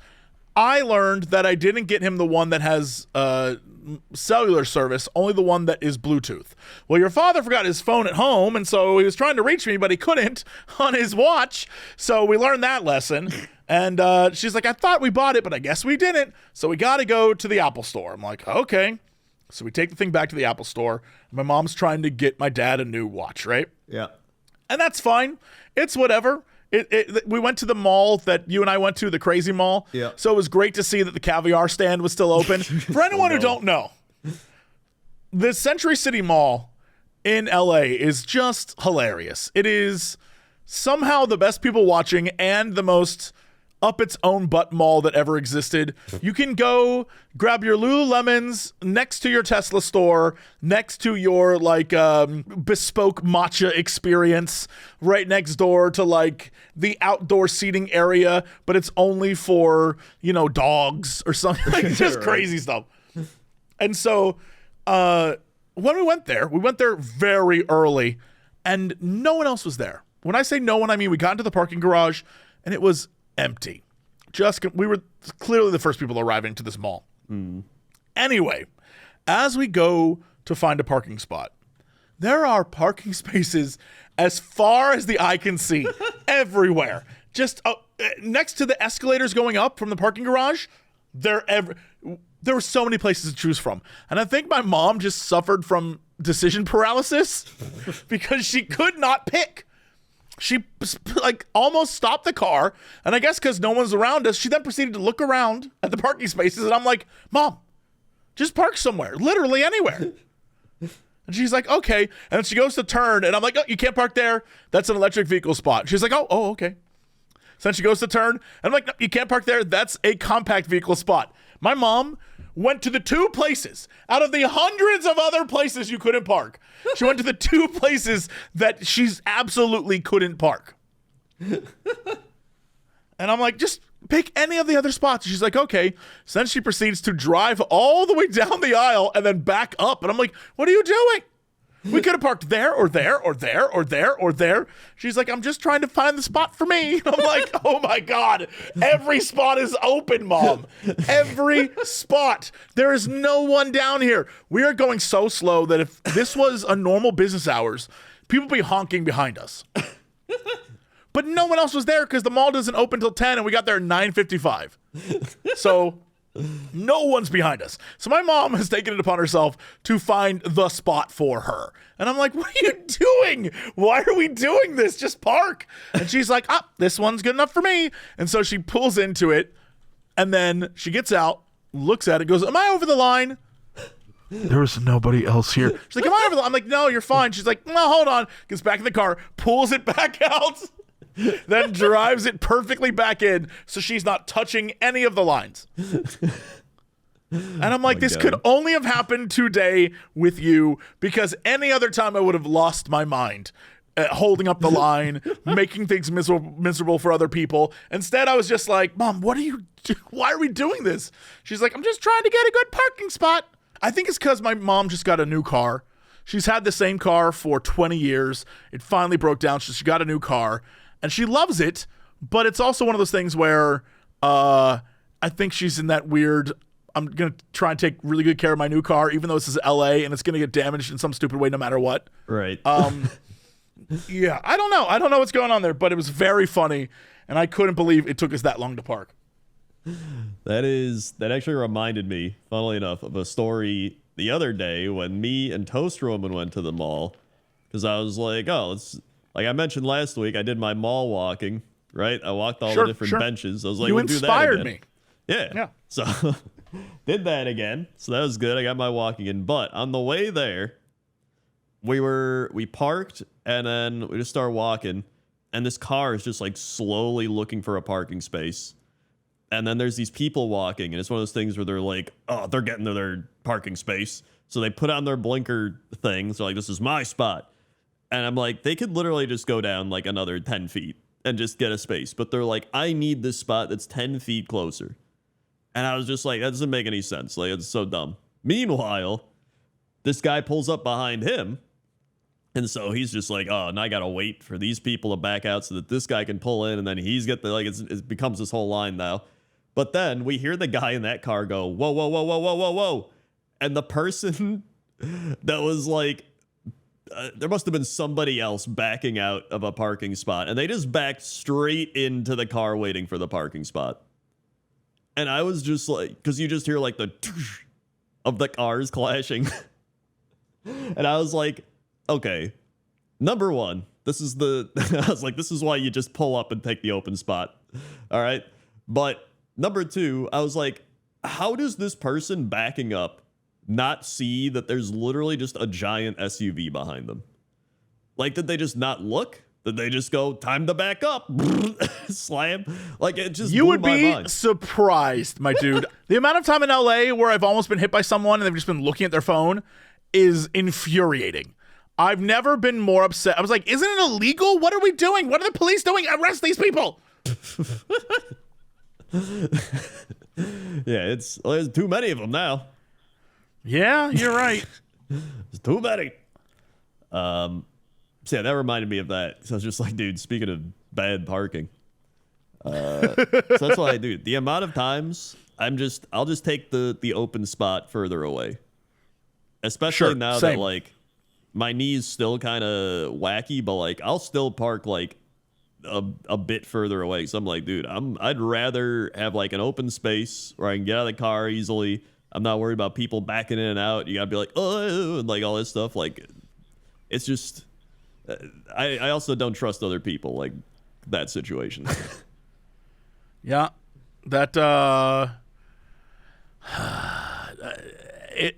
I learned that I didn't get him the one that has cellular service, only the one that is Bluetooth. Well, your father forgot his phone at home, and so he was trying to reach me, but he couldn't on his watch. So we learned that lesson. And she's like, I thought we bought it, but I guess we didn't. So we got to go to the Apple store. I'm like, okay. So we take the thing back to the Apple store. My mom's trying to get my dad a new watch, right? Yeah. And that's fine. It's whatever. We went to the mall that you and I went to, the Crazy Mall. Yeah. So it was great to see that the caviar stand was still open. For anyone who don't know, the Century City Mall in LA is just hilarious. It is somehow the best people watching and the most up its own butt mall that ever existed. You can go grab your Lululemons next to your Tesla store, next to your bespoke matcha experience, right next door to like the outdoor seating area, but it's only for, dogs or something. Like just Right. crazy stuff. And so when we went there very early and no one else was there. When I say no one, I mean we got into the parking garage and it was empty. We were clearly the first people arriving to this mall. Anyway, as we go to find a parking spot, there are parking spaces as far as the eye can see everywhere. Just next to the escalators going up from the parking garage, there were so many places to choose from. And I think my mom just suffered from decision paralysis because she could not pick. She almost stopped the car, and I guess because no one's around us, she then proceeded to look around at the parking spaces, and I'm like, Mom, just park somewhere, literally anywhere. And she's like, okay. And then she goes to turn, and I'm like, oh, you can't park there. That's an electric vehicle spot. She's like, oh, okay. So then she goes to turn, and I'm like, no, you can't park there. That's a compact vehicle spot. My mom went to the two places out of the hundreds of other places you couldn't park. She went to the two places that she's absolutely couldn't park. And I'm like, just pick any of the other spots. She's like, okay. So then she proceeds to drive all the way down the aisle and then back up. And I'm like, what are you doing? We could have parked there or there or there or there or there. She's like, I'm just trying to find the spot for me. And I'm like, oh my God, every spot is open, Mom. Every spot. There is no one down here. We are going so slow that if this was a normal business hours, people would be honking behind us. But no one else was there because the mall doesn't open till 10 and we got there at 9:55. So no one's behind us. So my mom has taken it upon herself to find the spot for her. And I'm like, what are you doing? Why are we doing this? Just park. And she's like, this one's good enough for me. And so she pulls into it and then she gets out, looks at it, goes, am I over the line? There was nobody else here. She's like, am I over the line? I'm like, no, you're fine. She's like, no, hold on. Gets back in the car, pulls it back out, then drives it perfectly back in so she's not touching any of the lines. And I'm like, this could only have happened today with you because any other time I would have lost my mind holding up the line, making things miserable for other people. Instead, I was just like, Mom, why are we doing this? She's like, I'm just trying to get a good parking spot. I think it's because my mom just got a new car. She's had the same car for 20 years. It finally broke down, so she got a new car. And she loves it, but it's also one of those things where I think she's in that weird, I'm going to try and take really good care of my new car, even though this is LA and it's going to get damaged in some stupid way no matter what. Right. Yeah, I don't know. I don't know what's going on there, but it was very funny, and I couldn't believe it took us that long to park. That actually reminded me, funnily enough, of a story the other day when me and Toast Roman went to the mall, because I was like, like I mentioned last week, I did my mall walking, right? I walked all the different benches. I was like, you we'll do that inspired again. me. Yeah. So did that again. So that was good. I got my walking in. But on the way there, we parked and then we just started walking. And this car is just like slowly looking for a parking space. And then there's these people walking. And it's one of those things where they're like, oh, they're getting to their parking space. So they put on their blinker things. They're like, this is my spot. And I'm like, they could literally just go down like another 10 feet and just get a space. But they're like, I need this spot that's 10 feet closer. And I was just like, that doesn't make any sense. Like, it's so dumb. Meanwhile, this guy pulls up behind him. And so he's just like, oh, now I got to wait for these people to back out so that this guy can pull in. And then he's got the, like, it becomes this whole line now. But then we hear the guy in that car go, whoa, whoa, whoa, whoa, whoa, whoa, whoa. And the person that was like, there must have been somebody else backing out of a parking spot. And they just backed straight into the car waiting for the parking spot. And I was just like, because you just hear like the of the cars clashing. And I was like, okay, number one, this is I was like, this is why you just pull up and take the open spot. All right. But number two, I was like, how does this person backing up not see that there's literally just a giant SUV behind them? Like, did they just not look? Did they just go, time to back up? Slam? Like, it just You blew would my be mind. surprised, my dude. The amount of time in LA where I've almost been hit by someone and they've just been looking at their phone is infuriating. I've never been more upset. I was like, isn't it illegal? What are we doing? What are the police doing? Arrest these people. Yeah, there's too many of them now. Yeah, you're right. There's too many. So yeah, that reminded me of that. So I was just like, dude, speaking of bad parking. So that's what I do. The amount of times I'll just take the open spot further away. Especially now same. that like my knee's still kind of wacky, but like I'll still park like a bit further away. So I'm like, dude, I'd rather have like an open space where I can get out of the car easily. I'm not worried about people backing in and out. You gotta be like, oh, and like all this stuff. Like, it's just, I also don't trust other people like that situation. Yeah, that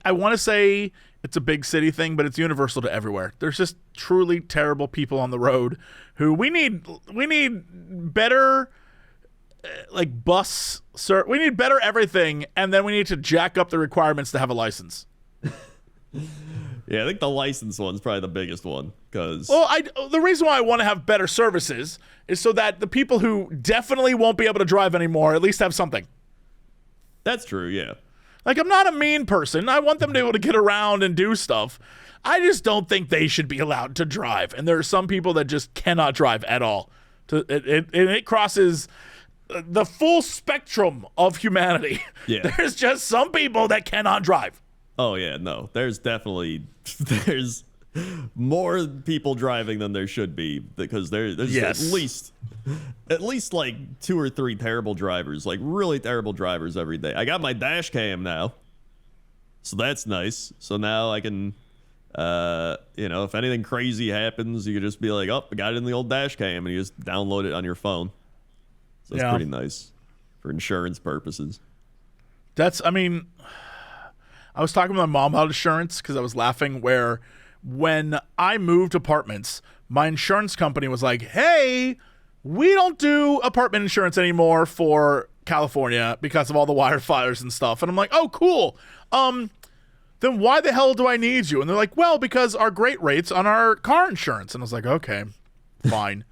I want to say it's a big city thing, but it's universal to everywhere. There's just truly terrible people on the road who we need better like bus we need better everything, and then we need to jack up the requirements to have a license. Yeah, I think the license one's probably the biggest one because the reason why I want to have better services is so that the people who definitely won't be able to drive anymore at least have something. That's true, yeah. Like, I'm not a mean person. I want them to be able to get around and do stuff. I just don't think they should be allowed to drive. And there are some people that just cannot drive at all. It crosses the full spectrum of humanity. Yeah. There's just some people that cannot drive. Oh yeah, no. There's more people driving than there should be because there's Yes. at least like 2 or 3 terrible drivers, like really terrible drivers every day. I got my dash cam now, so that's nice. So now I can, if anything crazy happens, you can just be like, oh, I got it in the old dash cam, and you just download it on your phone. So it's pretty nice for insurance purposes. I was talking with my mom about insurance because I was laughing where when I moved apartments, my insurance company was like, hey, we don't do apartment insurance anymore for California because of all the wildfires and stuff. And I'm like, oh, cool. Then why the hell do I need you? And they're like, well, because our great rates on our car insurance. And I was like, okay, fine.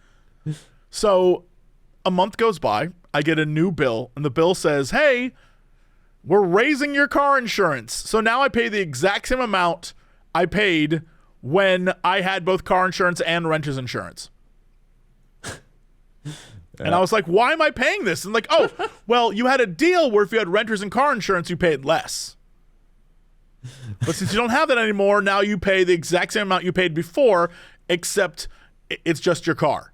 So a month goes by, I get a new bill, and the bill says, hey, we're raising your car insurance. So now I pay the exact same amount I paid when I had both car insurance and renter's insurance. And I was like, why am I paying this? And like, oh, well, you had a deal where if you had renters and car insurance, you paid less. But since you don't have that anymore, now you pay the exact same amount you paid before, except it's just your car.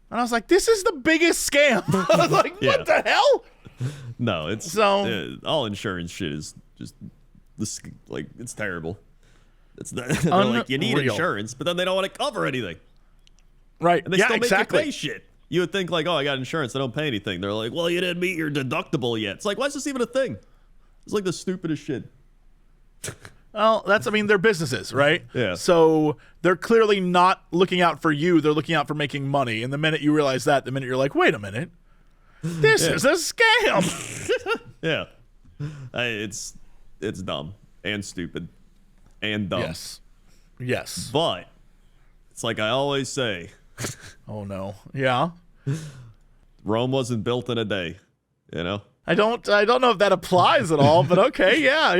And I was like, this is the biggest scam. I was like, what the hell? No, it's all insurance shit is just like it's terrible. They're like, you need insurance, but then they don't want to cover anything. Right. And they still make you pay shit. You would think like, oh, I got insurance, I don't pay anything. They're like, well, you didn't meet your deductible yet. It's like, why is this even a thing? It's like the stupidest shit. Well, they're businesses, right? Yeah. So they're clearly not looking out for you. They're looking out for making money. And the minute you realize that, the minute you're like, wait a minute, this is a scam. Yeah. It's dumb and stupid and dumb. Yes. But It's like I always say, Oh no. Yeah. Rome wasn't built in a day, you know? I don't know if that applies at all, but okay. Yeah.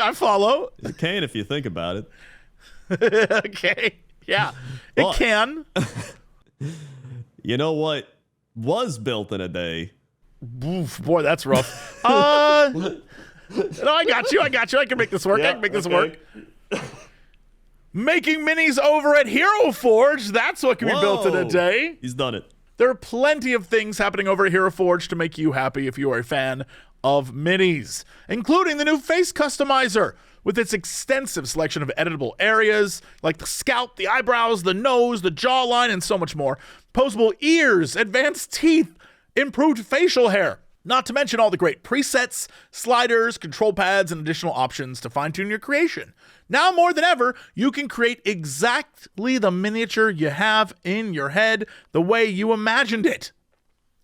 I follow. It can if you think about it. Okay. Yeah. It can. You know what was built in a day? Oof, boy, that's rough. No, I got you. I can make this work. I can make this work. Making minis over at Hero Forge. That's what can be built in a day. He's done it. There are plenty of things happening over at Hero Forge to make you happy if you are a fan of minis, including the new face customizer with its extensive selection of editable areas like the scalp, the eyebrows, the nose, the jawline, and so much more. Posable ears, advanced teeth, improved facial hair. Not to mention all the great presets, sliders, control pads, and additional options to fine-tune your creation. Now more than ever, you can create exactly the miniature you have in your head the way you imagined it.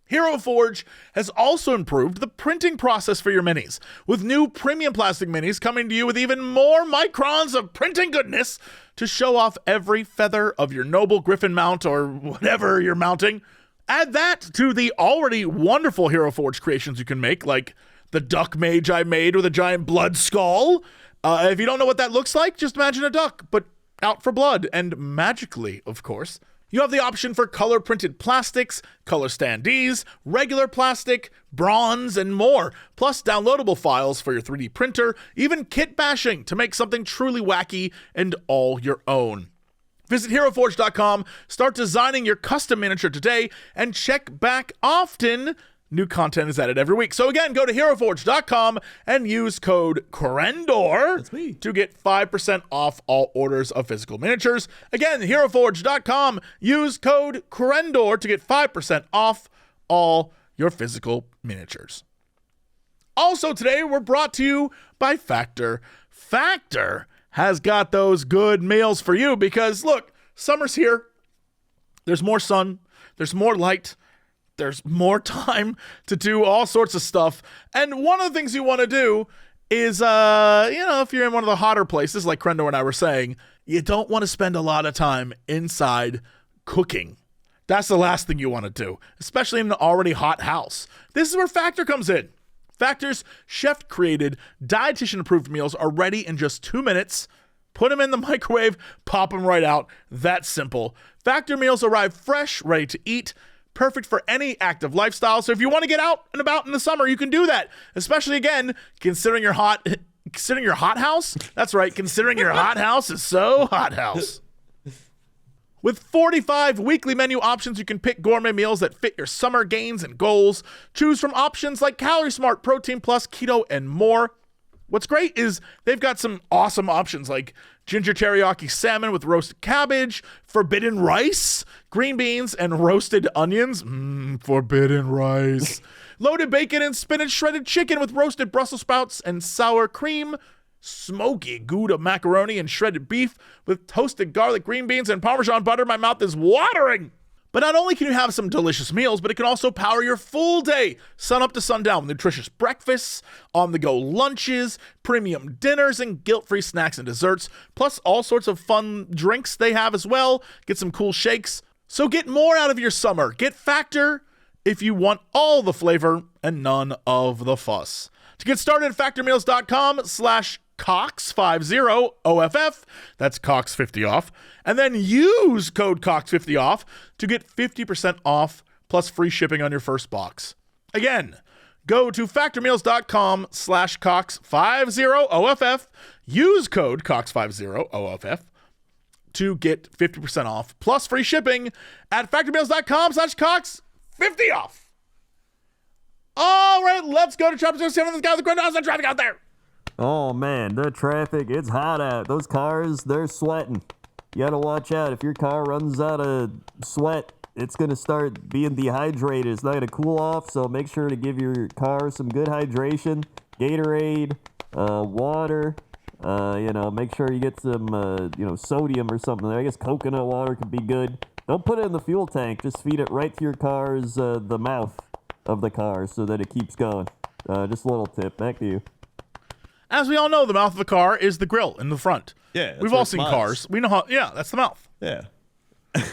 Hero Forge has also improved the printing process for your minis, with new premium plastic minis coming to you with even more microns of printing goodness to show off every feather of your noble griffin mount or whatever you're mounting. Add that to the already wonderful Hero Forge creations you can make, like the duck mage I made with a giant blood skull. If you don't know what that looks like, just imagine a duck, but out for blood, and magically, of course. You have the option for color-printed plastics, color standees, regular plastic, bronze, and more, plus downloadable files for your 3D printer, even kit bashing to make something truly wacky and all your own. Visit HeroForge.com, start designing your custom miniature today, and check back often. New content is added every week. So again, go to HeroForge.com and use code Crendor to get 5% off all orders of physical miniatures. Again, HeroForge.com, use code Crendor to get 5% off all your physical miniatures. Also today, we're brought to you by Factor. Factor has got those good meals for you because, look, summer's here. There's more sun. There's more light. There's more time to do all sorts of stuff. And one of the things you want to do is, if you're in one of the hotter places, like Crendor and I were saying, you don't want to spend a lot of time inside cooking. That's the last thing you want to do, especially in an already hot house. This is where Factor comes in. Factor's chef-created, dietitian-approved meals are ready in just 2 minutes. Put them in the microwave, pop them right out. That's simple. Factor meals arrive fresh, ready to eat. Perfect for any active lifestyle. So if you want to get out and about in the summer, you can do that. Especially, again, considering your hot house. That's right. Considering your hot house is so hot house. With 45 weekly menu options, you can pick gourmet meals that fit your summer gains and goals. Choose from options like Calorie Smart, Protein Plus, Keto, and more. What's great is they've got some awesome options like ginger teriyaki salmon with roasted cabbage, forbidden rice, green beans, and roasted onions. Forbidden rice. Loaded bacon and spinach shredded chicken with roasted Brussels sprouts and sour cream. Smoky Gouda macaroni and shredded beef with toasted garlic, green beans, and Parmesan butter. My mouth is watering. But not only can you have some delicious meals, but it can also power your full day, sun up to sundown, with nutritious breakfasts, on-the-go lunches, premium dinners, and guilt-free snacks and desserts, plus all sorts of fun drinks they have as well. Get some cool shakes. So get more out of your summer. Get Factor if you want all the flavor and none of the fuss. To get started, factormeals.com/Coxs50 OFF. That's Coxs 50 off. And then use code Coxs 50 off to get 50% off plus free shipping on your first box. Again, go to factormeals.com/Coxs50 OFF. Use code Coxs50 OFF to get 50% off plus free shipping at factormeals.com/Coxs50 off. All right, let's go to Traffic 7. This guy with the Crendor. How's the traffic out there? Oh man, the traffic, it's hot out. Those cars, they're sweating. You gotta watch out. If your car runs out of sweat, it's gonna start being dehydrated. It's not gonna cool off, so make sure to give your car some good hydration. Gatorade, water, make sure you get some, sodium or something. I guess coconut water could be good. Don't put it in the fuel tank. Just feed it right to your car's, the mouth of the car so that it keeps going. Just a little tip. Back to you. As we all know, the mouth of the car is the grill in the front. Yeah. We've all seen cars. We know how, that's the mouth. Yeah.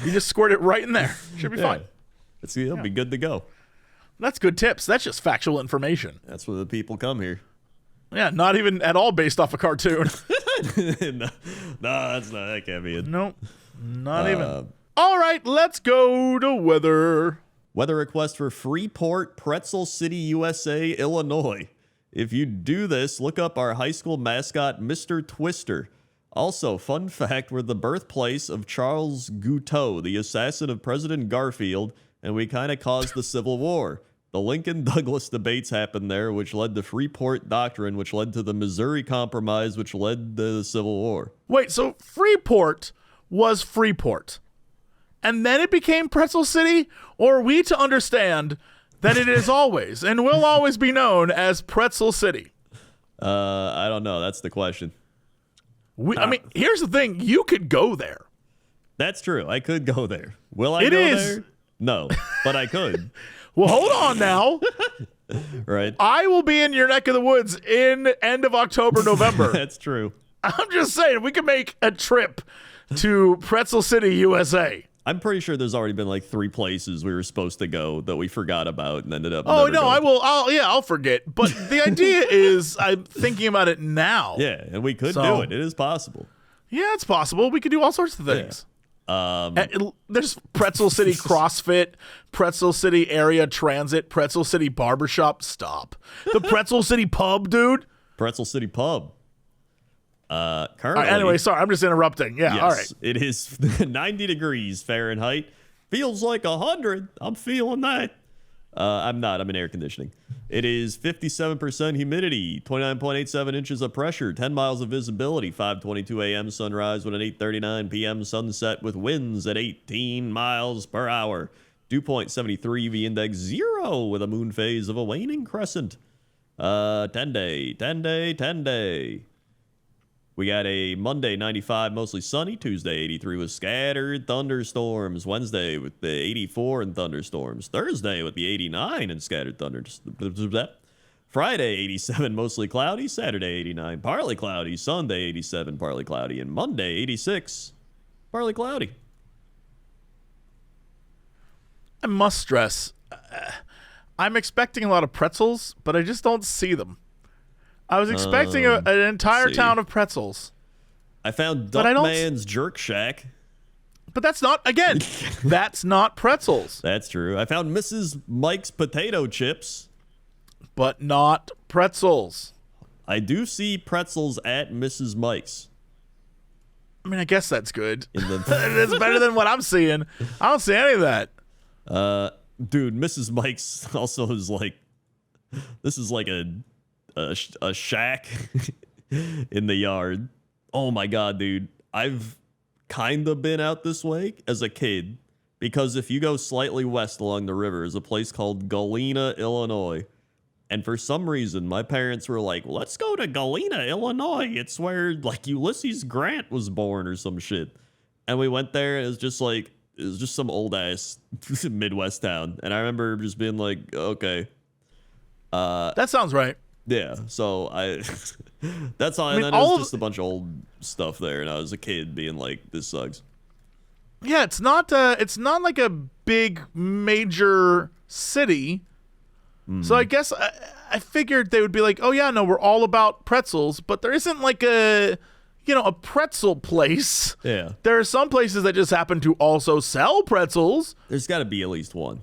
You just squirt it right in there. Should be fine. It'll be good to go. That's good tips. That's just factual information. That's where the people come here. Yeah, not even at all based off a cartoon. No, that's not. That can't be it. Nope, not even. All right, let's go to weather. Weather request for Freeport, Pretzel City, USA, Illinois. If you do this, look up our high school mascot, Mr. Twister. Also, fun fact, we're the birthplace of Charles Guiteau, the assassin of President Garfield, and we kind of caused the Civil War. The Lincoln-Douglas debates happened there, which led to Freeport Doctrine, which led to the Missouri Compromise, which led to the Civil War. Wait, so Freeport was Freeport, and then it became Pretzel City? Or are we to understand that it is always and will always be known as Pretzel City? I don't know. That's the question. I mean, here's the thing. You could go there. That's true. I could go there. Will I go there? No, but I could. Well, hold on now. Right. I will be in your neck of the woods in end of October, November. That's true. I'm just saying, we can make a trip to Pretzel City, USA. I'm pretty sure there's already been like 3 places we were supposed to go that we forgot about and ended up. Oh, never no, going. I'll forget. But the idea is I'm thinking about it now. Yeah, and we could do it. It is possible. Yeah, it's possible. We could do all sorts of things. There's Pretzel City CrossFit, Pretzel City Area Transit, Pretzel City Barbershop. Stop. The Pretzel City Pub, dude. Pretzel City Pub. Currently, anyway, sorry, I'm just interrupting. Yeah, yes, all right. It is 90 degrees Fahrenheit. Feels like 100. I'm feeling that. I'm not. I'm in air conditioning. It is 57% humidity, 29.87 inches of pressure, 10 miles of visibility, 5:22 a.m. sunrise with an 8:39 p.m. sunset with winds at 18 miles per hour. Dew point 73 UV index 0 with a moon phase of a waning crescent. 10 day. We got a Monday 95, mostly sunny. Tuesday 83 with scattered thunderstorms. Wednesday with the 84 and thunderstorms. Thursday with the 89 and scattered thunderstorms. Friday 87, mostly cloudy. Saturday 89, partly cloudy. Sunday 87, partly cloudy. And Monday 86, partly cloudy. I must stress, I'm expecting a lot of pretzels, but I just don't see them. I was expecting an entire town of pretzels. I found Duckman's Jerk Shack. But that's not, again, that's not pretzels. That's true. I found Mrs. Mike's potato chips. But not pretzels. I do see pretzels at Mrs. Mike's. I mean, I guess that's good. It's better than what I'm seeing. I don't see any of that. Dude, Mrs. Mike's also is like, this is like a shack in the yard. Oh my god, dude. I've kind of been out this way as a kid because if you go slightly west along the river is a place called Galena, Illinois. And for some reason, my parents were like, let's go to Galena, Illinois. It's where like Ulysses Grant was born or some shit. And we went there and it was just some old ass Midwest town. And I remember just being like, okay. That sounds right. Yeah, so that's all. I mean, and then it was just a bunch of old stuff there, and I was a kid being like, "This sucks." Yeah, it's not like a big major city. So I guess I figured they would be like, "Oh yeah, no, we're all about pretzels," but there isn't like a pretzel place. Yeah, there are some places that just happen to also sell pretzels. There's got to be at least one.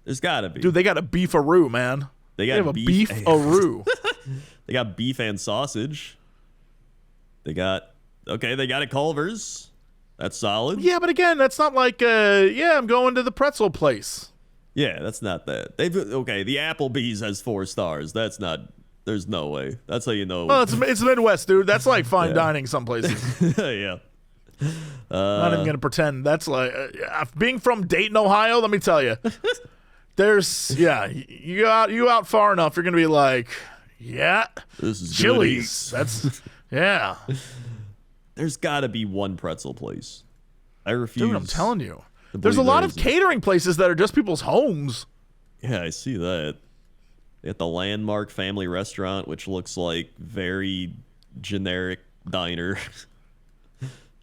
There's got to be. Dude, they got a beef-a-roo, man. They have a beef-a-roo. They got beef and sausage. They got a Culver's. That's solid. Yeah, but again, that's not like I'm going to the pretzel place. Yeah, that's not that. The Applebee's has 4 stars. That's not. There's no way. That's how you know. Well, it's Midwest, dude. That's like fine dining some places. Yeah. Not even gonna pretend. That's like being from Dayton, Ohio. Let me tell you. You out far enough, you're gonna be like, yeah, this is Chili's. That's yeah. There's got to be one pretzel place. I refuse. Dude, I'm telling you, there's a lot of catering places that are just people's homes. Yeah, I see that. At the Landmark Family Restaurant, which looks like very generic diner.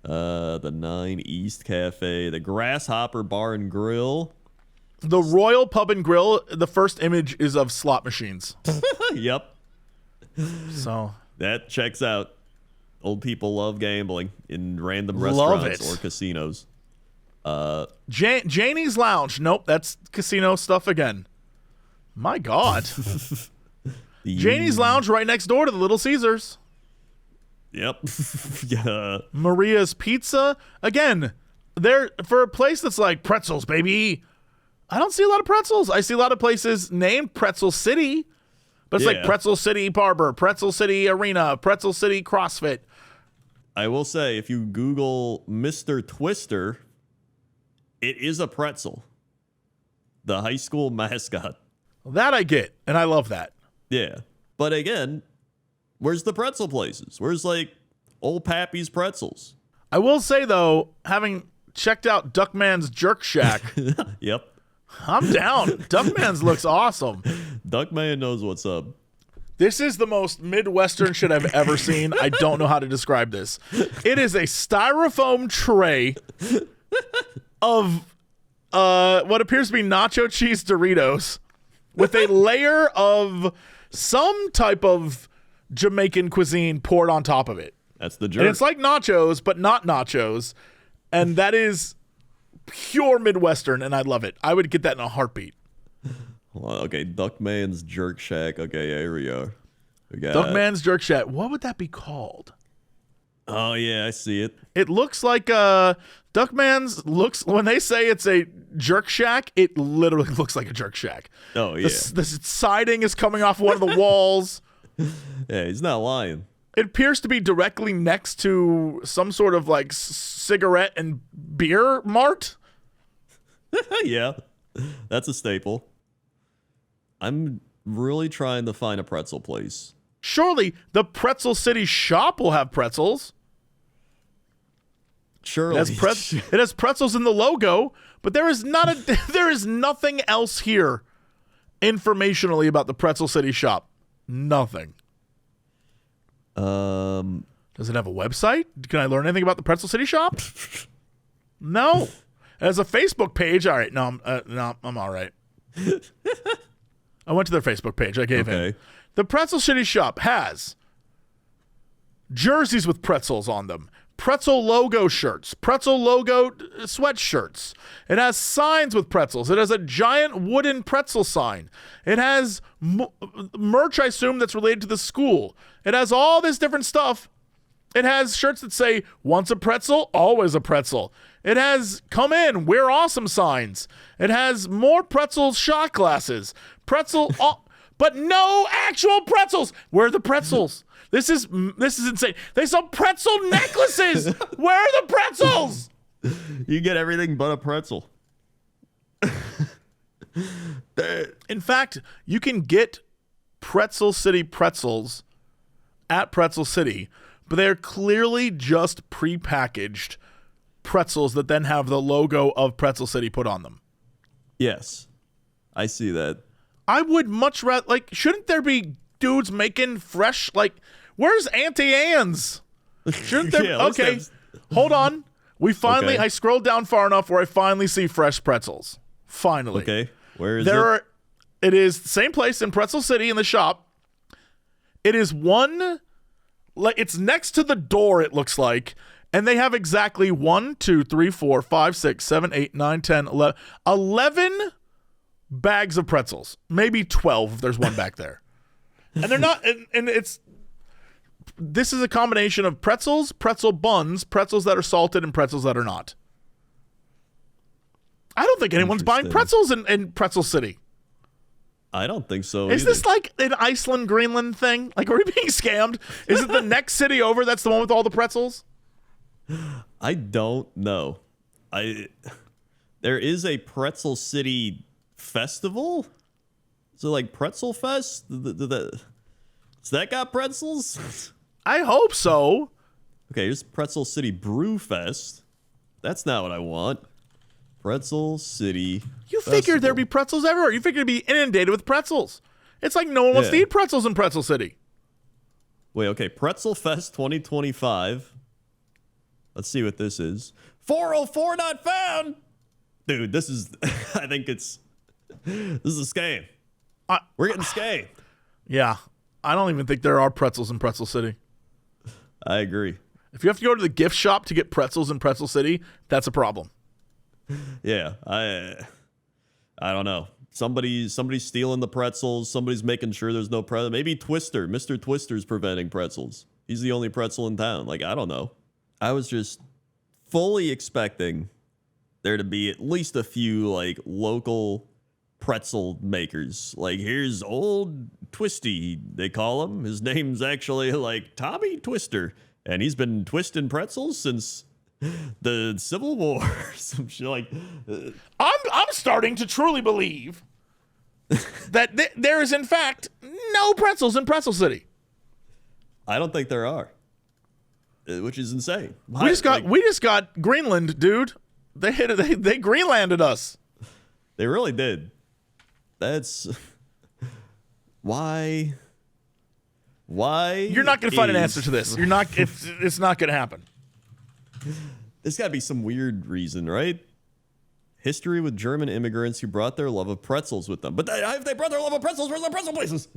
The 9 East Cafe, the Grasshopper Bar and Grill. The Royal Pub and Grill, the first image is of slot machines. Yep. So that checks out. Old people love gambling in random Love restaurants it. or casinos. Janie's Lounge. Nope, that's casino stuff again. My God. Janie's Lounge right next door to the Little Caesars. Yep. Yeah. Maria's Pizza. Again, they're for a place that's like pretzels, baby. I don't see a lot of pretzels. I see a lot of places named Pretzel City, but it's like Pretzel City Barber, Pretzel City Arena, Pretzel City CrossFit. I will say, if you Google Mr. Twister, it is a pretzel. The high school mascot. That I get, and I love that. Yeah. But again, where's the pretzel places? Where's like Old Pappy's Pretzels? I will say, though, having checked out Duckman's Jerk Shack, Yep. I'm down. Duckman's looks awesome. Duckman knows what's up. This is the most Midwestern shit I've ever seen. I don't know how to describe this. It is a styrofoam tray of what appears to be nacho cheese Doritos with a layer of some type of Jamaican cuisine poured on top of it. That's the jerk. And it's like nachos, but not nachos. And that is pure Midwestern, and I love it. I would get that in a heartbeat. Well, okay, Duckman's Jerk Shack. Okay, yeah, here we go. We got Duckman's Jerk Shack. What would that be called? Oh yeah, I see it. It looks like Duckman's looks, when they say it's a jerk shack, it literally looks like a jerk shack. Oh yeah. The siding is coming off one of the walls. Yeah, he's not lying. It appears to be directly next to some sort of like cigarette and beer mart. Yeah, that's a staple. I'm really trying to find a pretzel place. Surely the Pretzel City shop will have pretzels. Surely. It has pretzels in the logo, but there is nothing else here informationally about the Pretzel City shop. Nothing. Does it have a website? Can I learn anything about the Pretzel City shop? No. It has a Facebook page. All right. No, I'm all right. I went to their Facebook page. I gave in. The Pretzel City shop has jerseys with pretzels on them, pretzel logo shirts, pretzel logo sweatshirts. It has signs with pretzels. It has a giant wooden pretzel sign. It has merch, I assume, that's related to the school. It has all this different stuff. It has shirts that say, once a pretzel, always a pretzel. It has come in, we're awesome signs. It has more pretzel shot glasses. But no actual pretzels. Where are the pretzels? This is insane. They sell pretzel necklaces. Where are the pretzels? You get everything but a pretzel. In fact, you can get Pretzel City pretzels at Pretzel City, but they're clearly just prepackaged pretzels that then have the logo of Pretzel City put on them. Yes, I see that. I would much rather, like, shouldn't there be dudes making fresh, like, where's Auntie Anne's? Shouldn't there? Yeah, okay, hold on. We finally, Okay. I scrolled down far enough where I finally see fresh pretzels. Finally. Okay, where is it? It is the same place in Pretzel City in the shop. It is it's next to the door, it looks like. And they have exactly 1, 2, 3, 4, 5, 6, 7, 8, 9, 10, 11 bags of pretzels. Maybe 12 if there's one back there. And they're not, and this is a combination of pretzels, pretzel buns, pretzels that are salted, and pretzels that are not. I don't think anyone's buying pretzels in Pretzel City. I don't think so. Is either. this like an Iceland, Greenland thing? Like, are we being scammed? Is it the next city over that's the one with all the pretzels? I don't know. There is a Pretzel City festival. Is it like Pretzel Fest? Does that got pretzels? I hope so. Okay, here's Pretzel City Brew Fest. That's not what I want. Pretzel City. You figured there'd be pretzels everywhere. You figured it'd be inundated with pretzels. It's like no one wants to eat pretzels in Pretzel City. Wait, okay. Pretzel Fest 2025. Let's see what this is. 404 not found. Dude, this is, I think this is a scam. We're getting scammed. Yeah. I don't even think there are pretzels in Pretzel City. I agree. If you have to go to the gift shop to get pretzels in Pretzel City, that's a problem. Yeah, I don't know. Somebody's stealing the pretzels. Somebody's making sure there's no pretzel. Maybe Twister, Mr. Twister's preventing pretzels. He's the only pretzel in town. Like, I don't know. I was just fully expecting there to be at least a few like local pretzel makers. Like, here's old Twisty, they call him. His name's actually like Tommy Twister, and he's been twisting pretzels since the Civil War. Some shit like. I'm starting to truly believe that there is in fact no pretzels in Pretzel City. I don't think there are, which is insane. We just got Greenland, dude. They Greenlanded us. They really did. That's why. You're not going to find an answer to this. You're not. It's not going to happen. There's got to be some weird reason, right? History with German immigrants who brought their love of pretzels with them. But if they brought their love of pretzels, where's the pretzel places?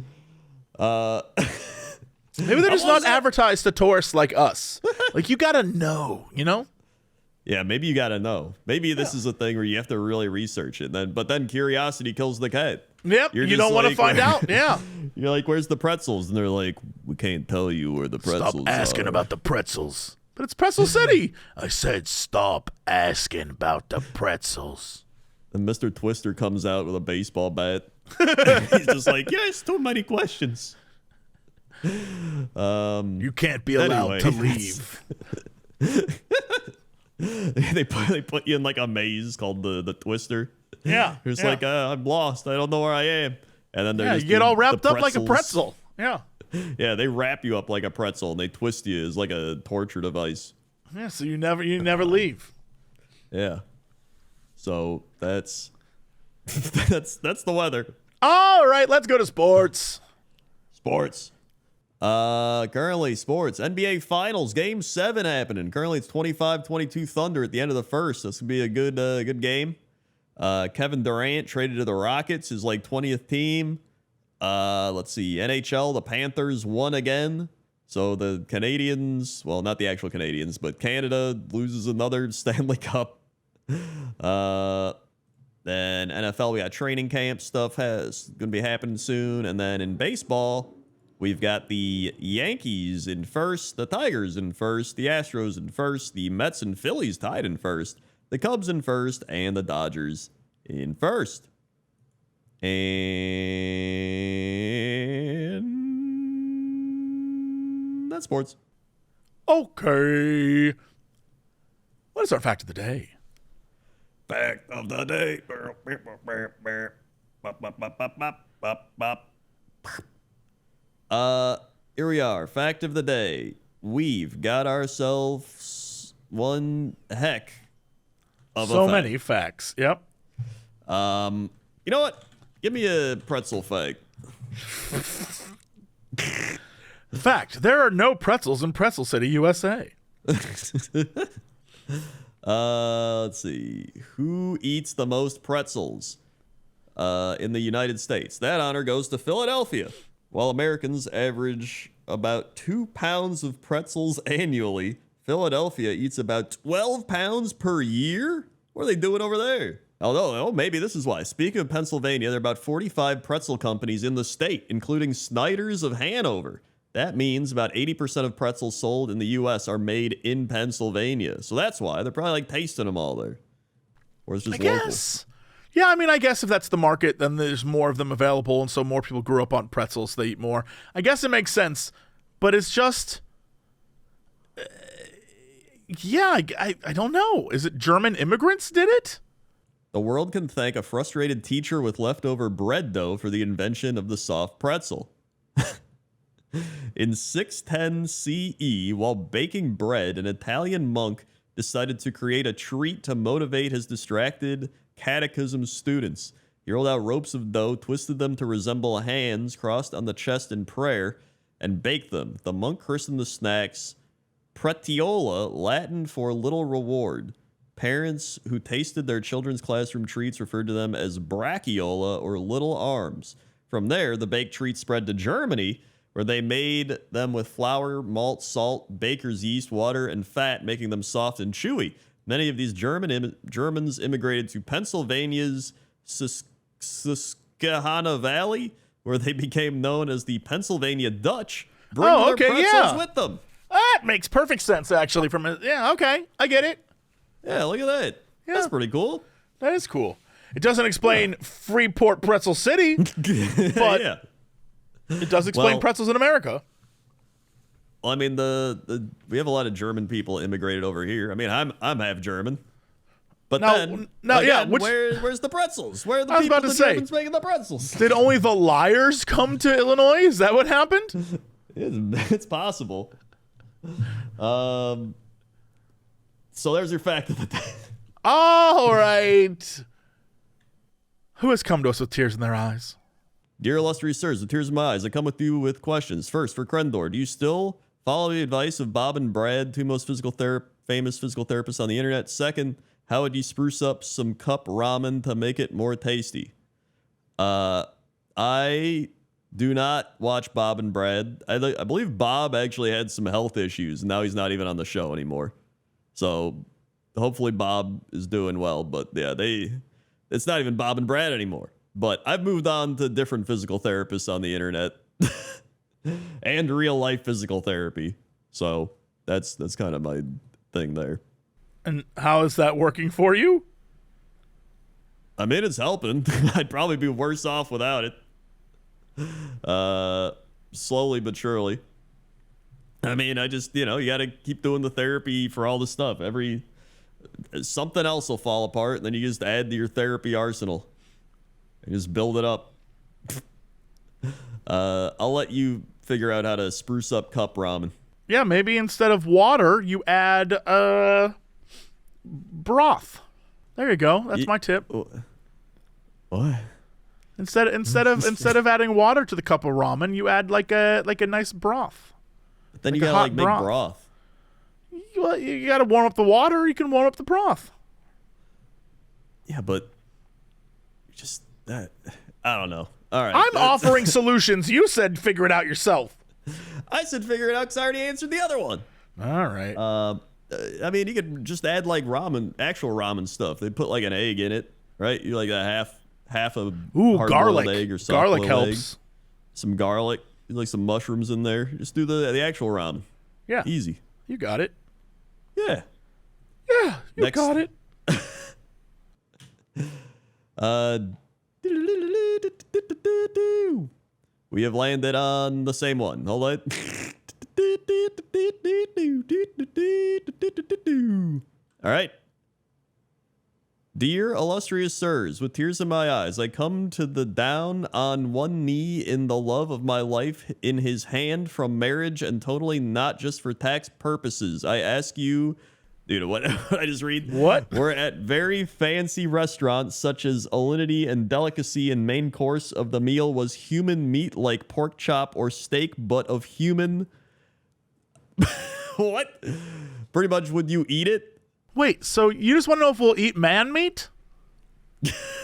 Maybe they're just not advertised to tourists like us. Like, you got to know, you know? Yeah, maybe you got to know. Maybe this is a thing where you have to really research it. But then curiosity kills the cat. Yep, you don't want to find out. Yeah. You're like, where's the pretzels? And they're like, we can't tell you where the pretzels are. Stop asking about the pretzels. But it's Pretzel City. I said stop asking about the pretzels. And Mr. Twister comes out with a baseball bat. He's just like, yes, too many questions. You can't be allowed to leave. They put you in like a maze called the Twister. Yeah. You're just like, I'm lost. I don't know where I am. And then you get all wrapped up like a pretzel. Yeah. Yeah, they wrap you up like a pretzel and they twist you as like a torture device. Yeah, so you never leave. Yeah. So that's the weather. All right, let's go to sports. Sports. Currently sports. NBA Finals Game 7 happening. Currently it's 25-22 Thunder at the end of the first. This could be a good game. Kevin Durant traded to the Rockets, his like 20th team. Let's see. NHL, the Panthers won again. So the Canadians, well, not the actual Canadians, but Canada loses another Stanley Cup. Then NFL, we got training camp stuff has going to be happening soon. And then in baseball, we've got the Yankees in first, the Tigers in first, the Astros in first, the Mets and Phillies tied in first, the Cubs in first, and the Dodgers in first. And that's sports. Okay. What is our fact of the day? Fact of the day. Here we are. Fact of the day. We've got ourselves one heck of so a fact. many facts. Yep. You know what? Give me a pretzel fact. Fact: there are no pretzels in Pretzel City, USA. Let's see. Who eats the most pretzels in the United States? That honor goes to Philadelphia. While Americans average about 2 pounds of pretzels annually, Philadelphia eats about 12 pounds per year? What are they doing over there? Although, maybe this is why. Speaking of Pennsylvania, there are about 45 pretzel companies in the state, including Snyder's of Hanover. That means about 80% of pretzels sold in the U.S. are made in Pennsylvania. So that's why. They're probably like tasting them all there. Or it's just local. Guess. Yeah, I mean, I guess if that's the market, then there's more of them available, and so more people grew up on pretzels, so they eat more. I guess it makes sense, but it's just... yeah, I don't know. Is it German immigrants did it? The world can thank a frustrated teacher with leftover bread dough for the invention of the soft pretzel. In 610 CE, while baking bread, an Italian monk decided to create a treat to motivate his distracted catechism students. He rolled out ropes of dough, twisted them to resemble hands crossed on the chest in prayer, and baked them. The monk christened the snacks pretiola, Latin for little reward. Parents who tasted their children's classroom treats referred to them as brachiola or little arms. From there, the baked treats spread to Germany, where they made them with flour, malt, salt, baker's yeast, water, and fat, making them soft and chewy. Many of these Germans immigrated to Pennsylvania's Susquehanna Valley, where they became known as the Pennsylvania Dutch, bringing their pretzels with them. That makes perfect sense, actually. Okay, I get it. Yeah, look at that. Yeah. That's pretty cool. That is cool. It doesn't explain Freeport, Pretzel City, but yeah. It does explain pretzels in America. Well, I mean, we have a lot of German people immigrated over here. I mean, I'm half German. But where's the pretzels? Where are the Germans making the pretzels? Did only the liars come to Illinois? Is that what happened? It's possible. So there's your fact of the day. All right. Who has come to us with tears in their eyes? Dear illustrious sirs, with tears in my eyes, I come with you with questions. First, for Crendor, do you still follow the advice of Bob and Brad, two most famous physical therapists on the internet? Second, how would you spruce up some cup ramen to make it more tasty? I do not watch Bob and Brad. I believe Bob actually had some health issues, and now he's not even on the show anymore. So hopefully Bob is doing well. But yeah, it's not even Bob and Brad anymore. But I've moved on to different physical therapists on the internet and real life physical therapy. So that's kind of my thing there. And how is that working for you? I mean, it's helping. I'd probably be worse off without it. Slowly but surely. I mean, I just, you got to keep doing the therapy for all the stuff. Something else will fall apart, and then you just add to your therapy arsenal. And just build it up. I'll let you figure out how to spruce up cup ramen. Yeah, maybe instead of water, you add broth. There you go. That's my tip. What? Instead of adding water to the cup of ramen, you add like a nice broth. But then you gotta make broth. You gotta warm up the water. Or you can warm up the broth. Yeah, but just that. I don't know. All right. I'm offering solutions. You said figure it out yourself. I said figure it out because I already answered the other one. All right. I mean, you could just add like actual ramen stuff. They put like an egg in it, right? You like a half a hard-boiled egg or something. Garlic helps. Egg, some garlic, like some mushrooms in there. Just do the actual ramen. Yeah. Easy. You got it. Yeah. Yeah, you got it. We have landed on the same one. Hold on. All right. Dear illustrious sirs, with tears in my eyes, I come to the down on one knee in the love of my life in his hand from marriage and totally not just for tax purposes. I ask you, dude, what did I just read? What? We're at very fancy restaurants such as Alinity and delicacy and main course of the meal was human meat like pork chop or steak, but of human. What? Pretty much, would you eat it? Wait, so you just want to know if we'll eat man meat?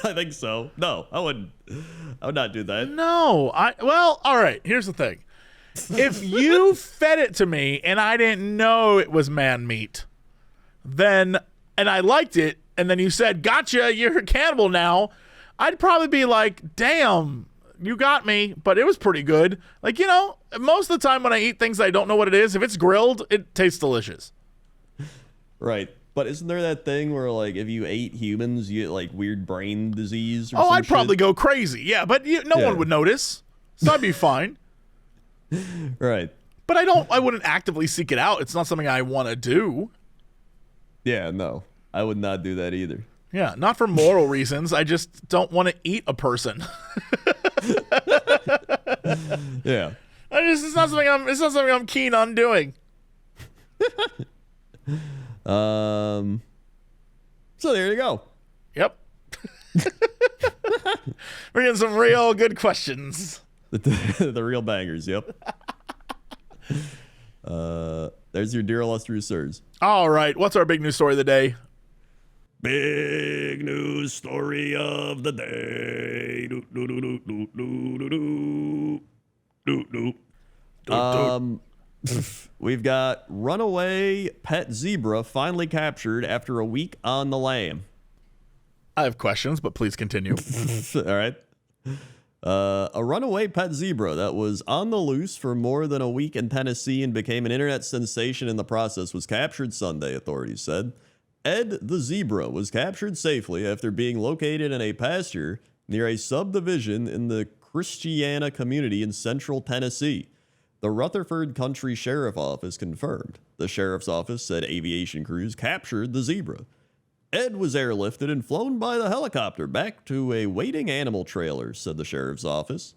I think so. No, I wouldn't. I would not do that. No, well, all right. Here's the thing: if you fed it to me and I didn't know it was man meat, and I liked it, and then you said, "Gotcha, you're a cannibal now," I'd probably be like, "Damn, you got me," but it was pretty good. Like, most of the time when I eat things I don't know what it is, if it's grilled, it tastes delicious. Right. But isn't there that thing where, like, if you ate humans, you get, like, weird brain disease or Oh, some I'd probably shit? go crazy. Yeah, but no one would notice. So I'd be fine. Right. But I wouldn't actively seek it out. It's not something I want to do. Yeah, no. I would not do that either. Yeah, not for moral reasons. I just don't want to eat a person. Yeah. It's not something I'm keen on doing. So there you go. Yep. We're getting some real good questions. The real bangers, yep. There's your dear illustrious sirs. All right, what's our big news story of the day? Big news story of the day. We've got runaway pet zebra finally captured after a week on the lam. I have questions, but please continue. All right. A runaway pet zebra that was on the loose for more than a week in Tennessee and became an internet sensation in the process was captured Sunday, authorities said. Ed the zebra was captured safely after being located in a pasture near a subdivision in the Christiana community in central Tennessee. The Rutherford County Sheriff Office confirmed. The sheriff's office said aviation crews captured the zebra. Ed was airlifted and flown by the helicopter back to a waiting animal trailer, said the sheriff's office.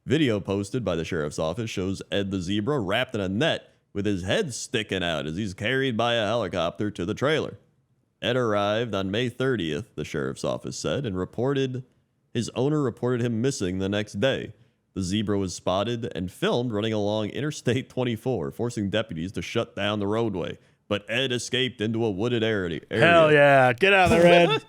Video posted by the sheriff's office shows Ed the zebra wrapped in a net with his head sticking out as he's carried by a helicopter to the trailer. Ed arrived on May 30th, the sheriff's office said, and his owner reported him missing the next day. The zebra was spotted and filmed running along Interstate 24, forcing deputies to shut down the roadway. But Ed escaped into a wooded area. Hell yeah. Get out of there, Ed.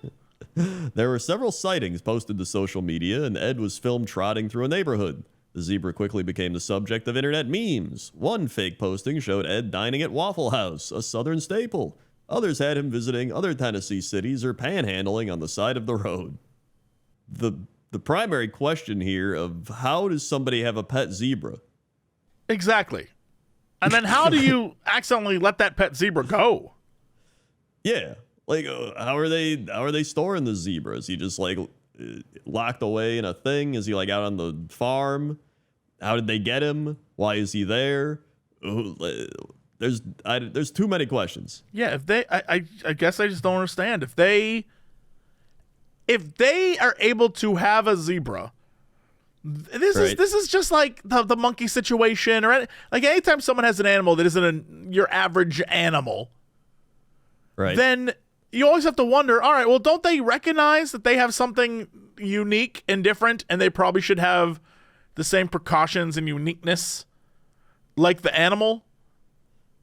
There were several sightings posted to social media, and Ed was filmed trotting through a neighborhood. The zebra quickly became the subject of internet memes. One fake posting showed Ed dining at Waffle House, a southern staple. Others had him visiting other Tennessee cities or panhandling on the side of the road. The primary question here of how does somebody have a pet zebra? Exactly. And then how do you accidentally let that pet zebra go? Yeah. Like, how are they storing the zebra? Is he just like locked away in a thing? Is he like out on the farm? How did they get him? Why is he there? There's too many questions. Yeah, I guess I just don't understand. If they are able to have a zebra, this is just like the monkey situation, or like anytime someone has an animal that isn't your average animal, right? Then you always have to wonder, all right, well, don't they recognize that they have something unique and different, and they probably should have the same precautions and uniqueness like the animal?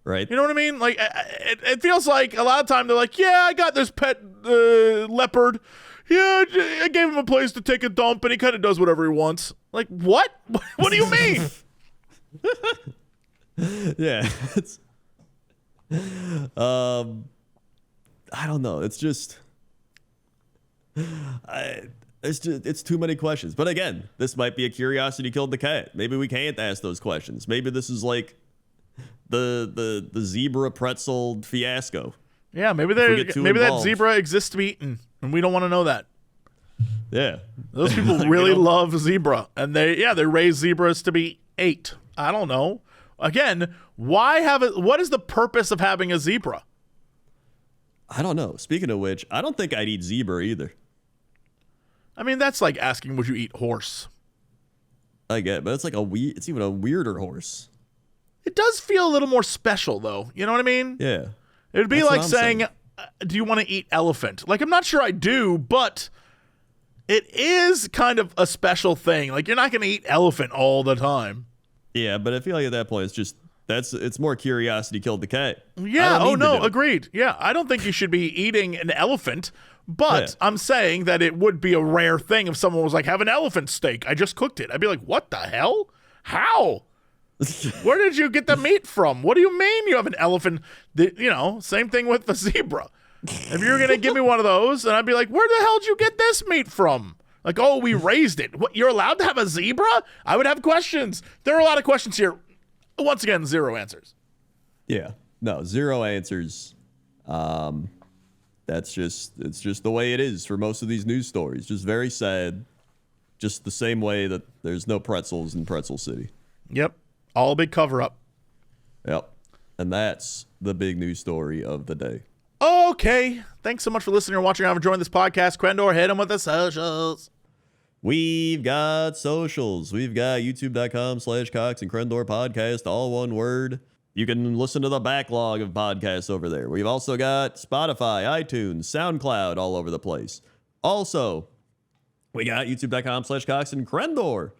Right. You know what I mean? Like, it feels like a lot of time they're like, yeah, I got this pet leopard. Yeah, I gave him a place to take a dump, and he kind of does whatever he wants. Like, what? What do you mean? Yeah. I don't know. It's just, it's too many questions. But again, this might be a curiosity killed the cat. Maybe we can't ask those questions. Maybe this is like the zebra pretzel fiasco. Yeah, maybe that zebra exists to be eaten, and we don't want to know that. Yeah, those people really love zebra, and they raise zebras to be ate. I don't know. Again, why have it? What is the purpose of having a zebra? I don't know. Speaking of which, I don't think I'd eat zebra either. I mean, that's like asking, would you eat horse? I get, but it's like it's even a weirder horse. It does feel a little more special, though. You know what I mean? Yeah. It would be like saying, do you want to eat elephant? Like, I'm not sure I do, but it is kind of a special thing. Like, you're not going to eat elephant all the time. Yeah, but I feel like at that point, it's more curiosity killed the cat. Yeah, oh no, agreed. Yeah, I don't think you should be eating an elephant, but I'm saying that it would be a rare thing if someone was like, have an elephant steak. I just cooked it. I'd be like, what the hell? How? Where did you get the meat from? What do you mean you have an elephant? Same thing with the zebra. If you're going to give me one of those, and I'd be like, where the hell did you get this meat from? Like, oh, we raised it. What, you're allowed to have a zebra? I would have questions. There are a lot of questions here. Once again, zero answers. Yeah. No, zero answers. It's just the way it is for most of these news stories. Just very sad. Just the same way that there's no pretzels in Pretzel City. Yep. All a big cover-up. Yep. And that's the big news story of the day. Okay. Thanks so much for listening or watching or enjoying this podcast. Crendor, hit them with the socials. We've got socials. We've got youtube.com/Coxs and Crendor podcast, all one word. You can listen to the backlog of podcasts over there. We've also got Spotify, iTunes, SoundCloud all over the place. Also, we got youtube.com/Coxs and Crendor.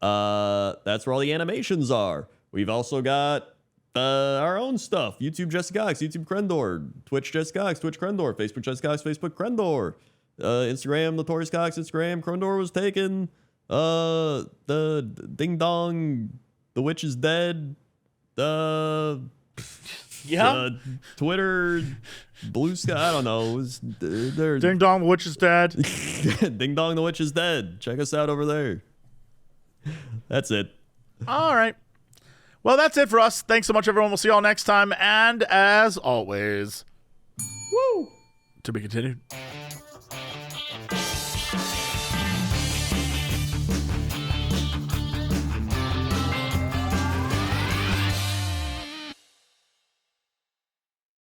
That's where all the animations are. We've also got our own stuff. YouTube Jesse Coxs, YouTube Crendor, Twitch Jesse Coxs, Twitch Crendor, Facebook Jesse Coxs, Facebook Crendor, Instagram Notorious Cox, Instagram Crendor was taken. The Ding Dong, the witch is dead. Twitter, Blue Sky, I don't know. Ding Dong, the witch is dead. Ding Dong, the witch is dead. Check us out over there. That's it. All right. Well, that's it for us. Thanks so much, everyone. We'll see you all next time. And as always, woo, to be continued.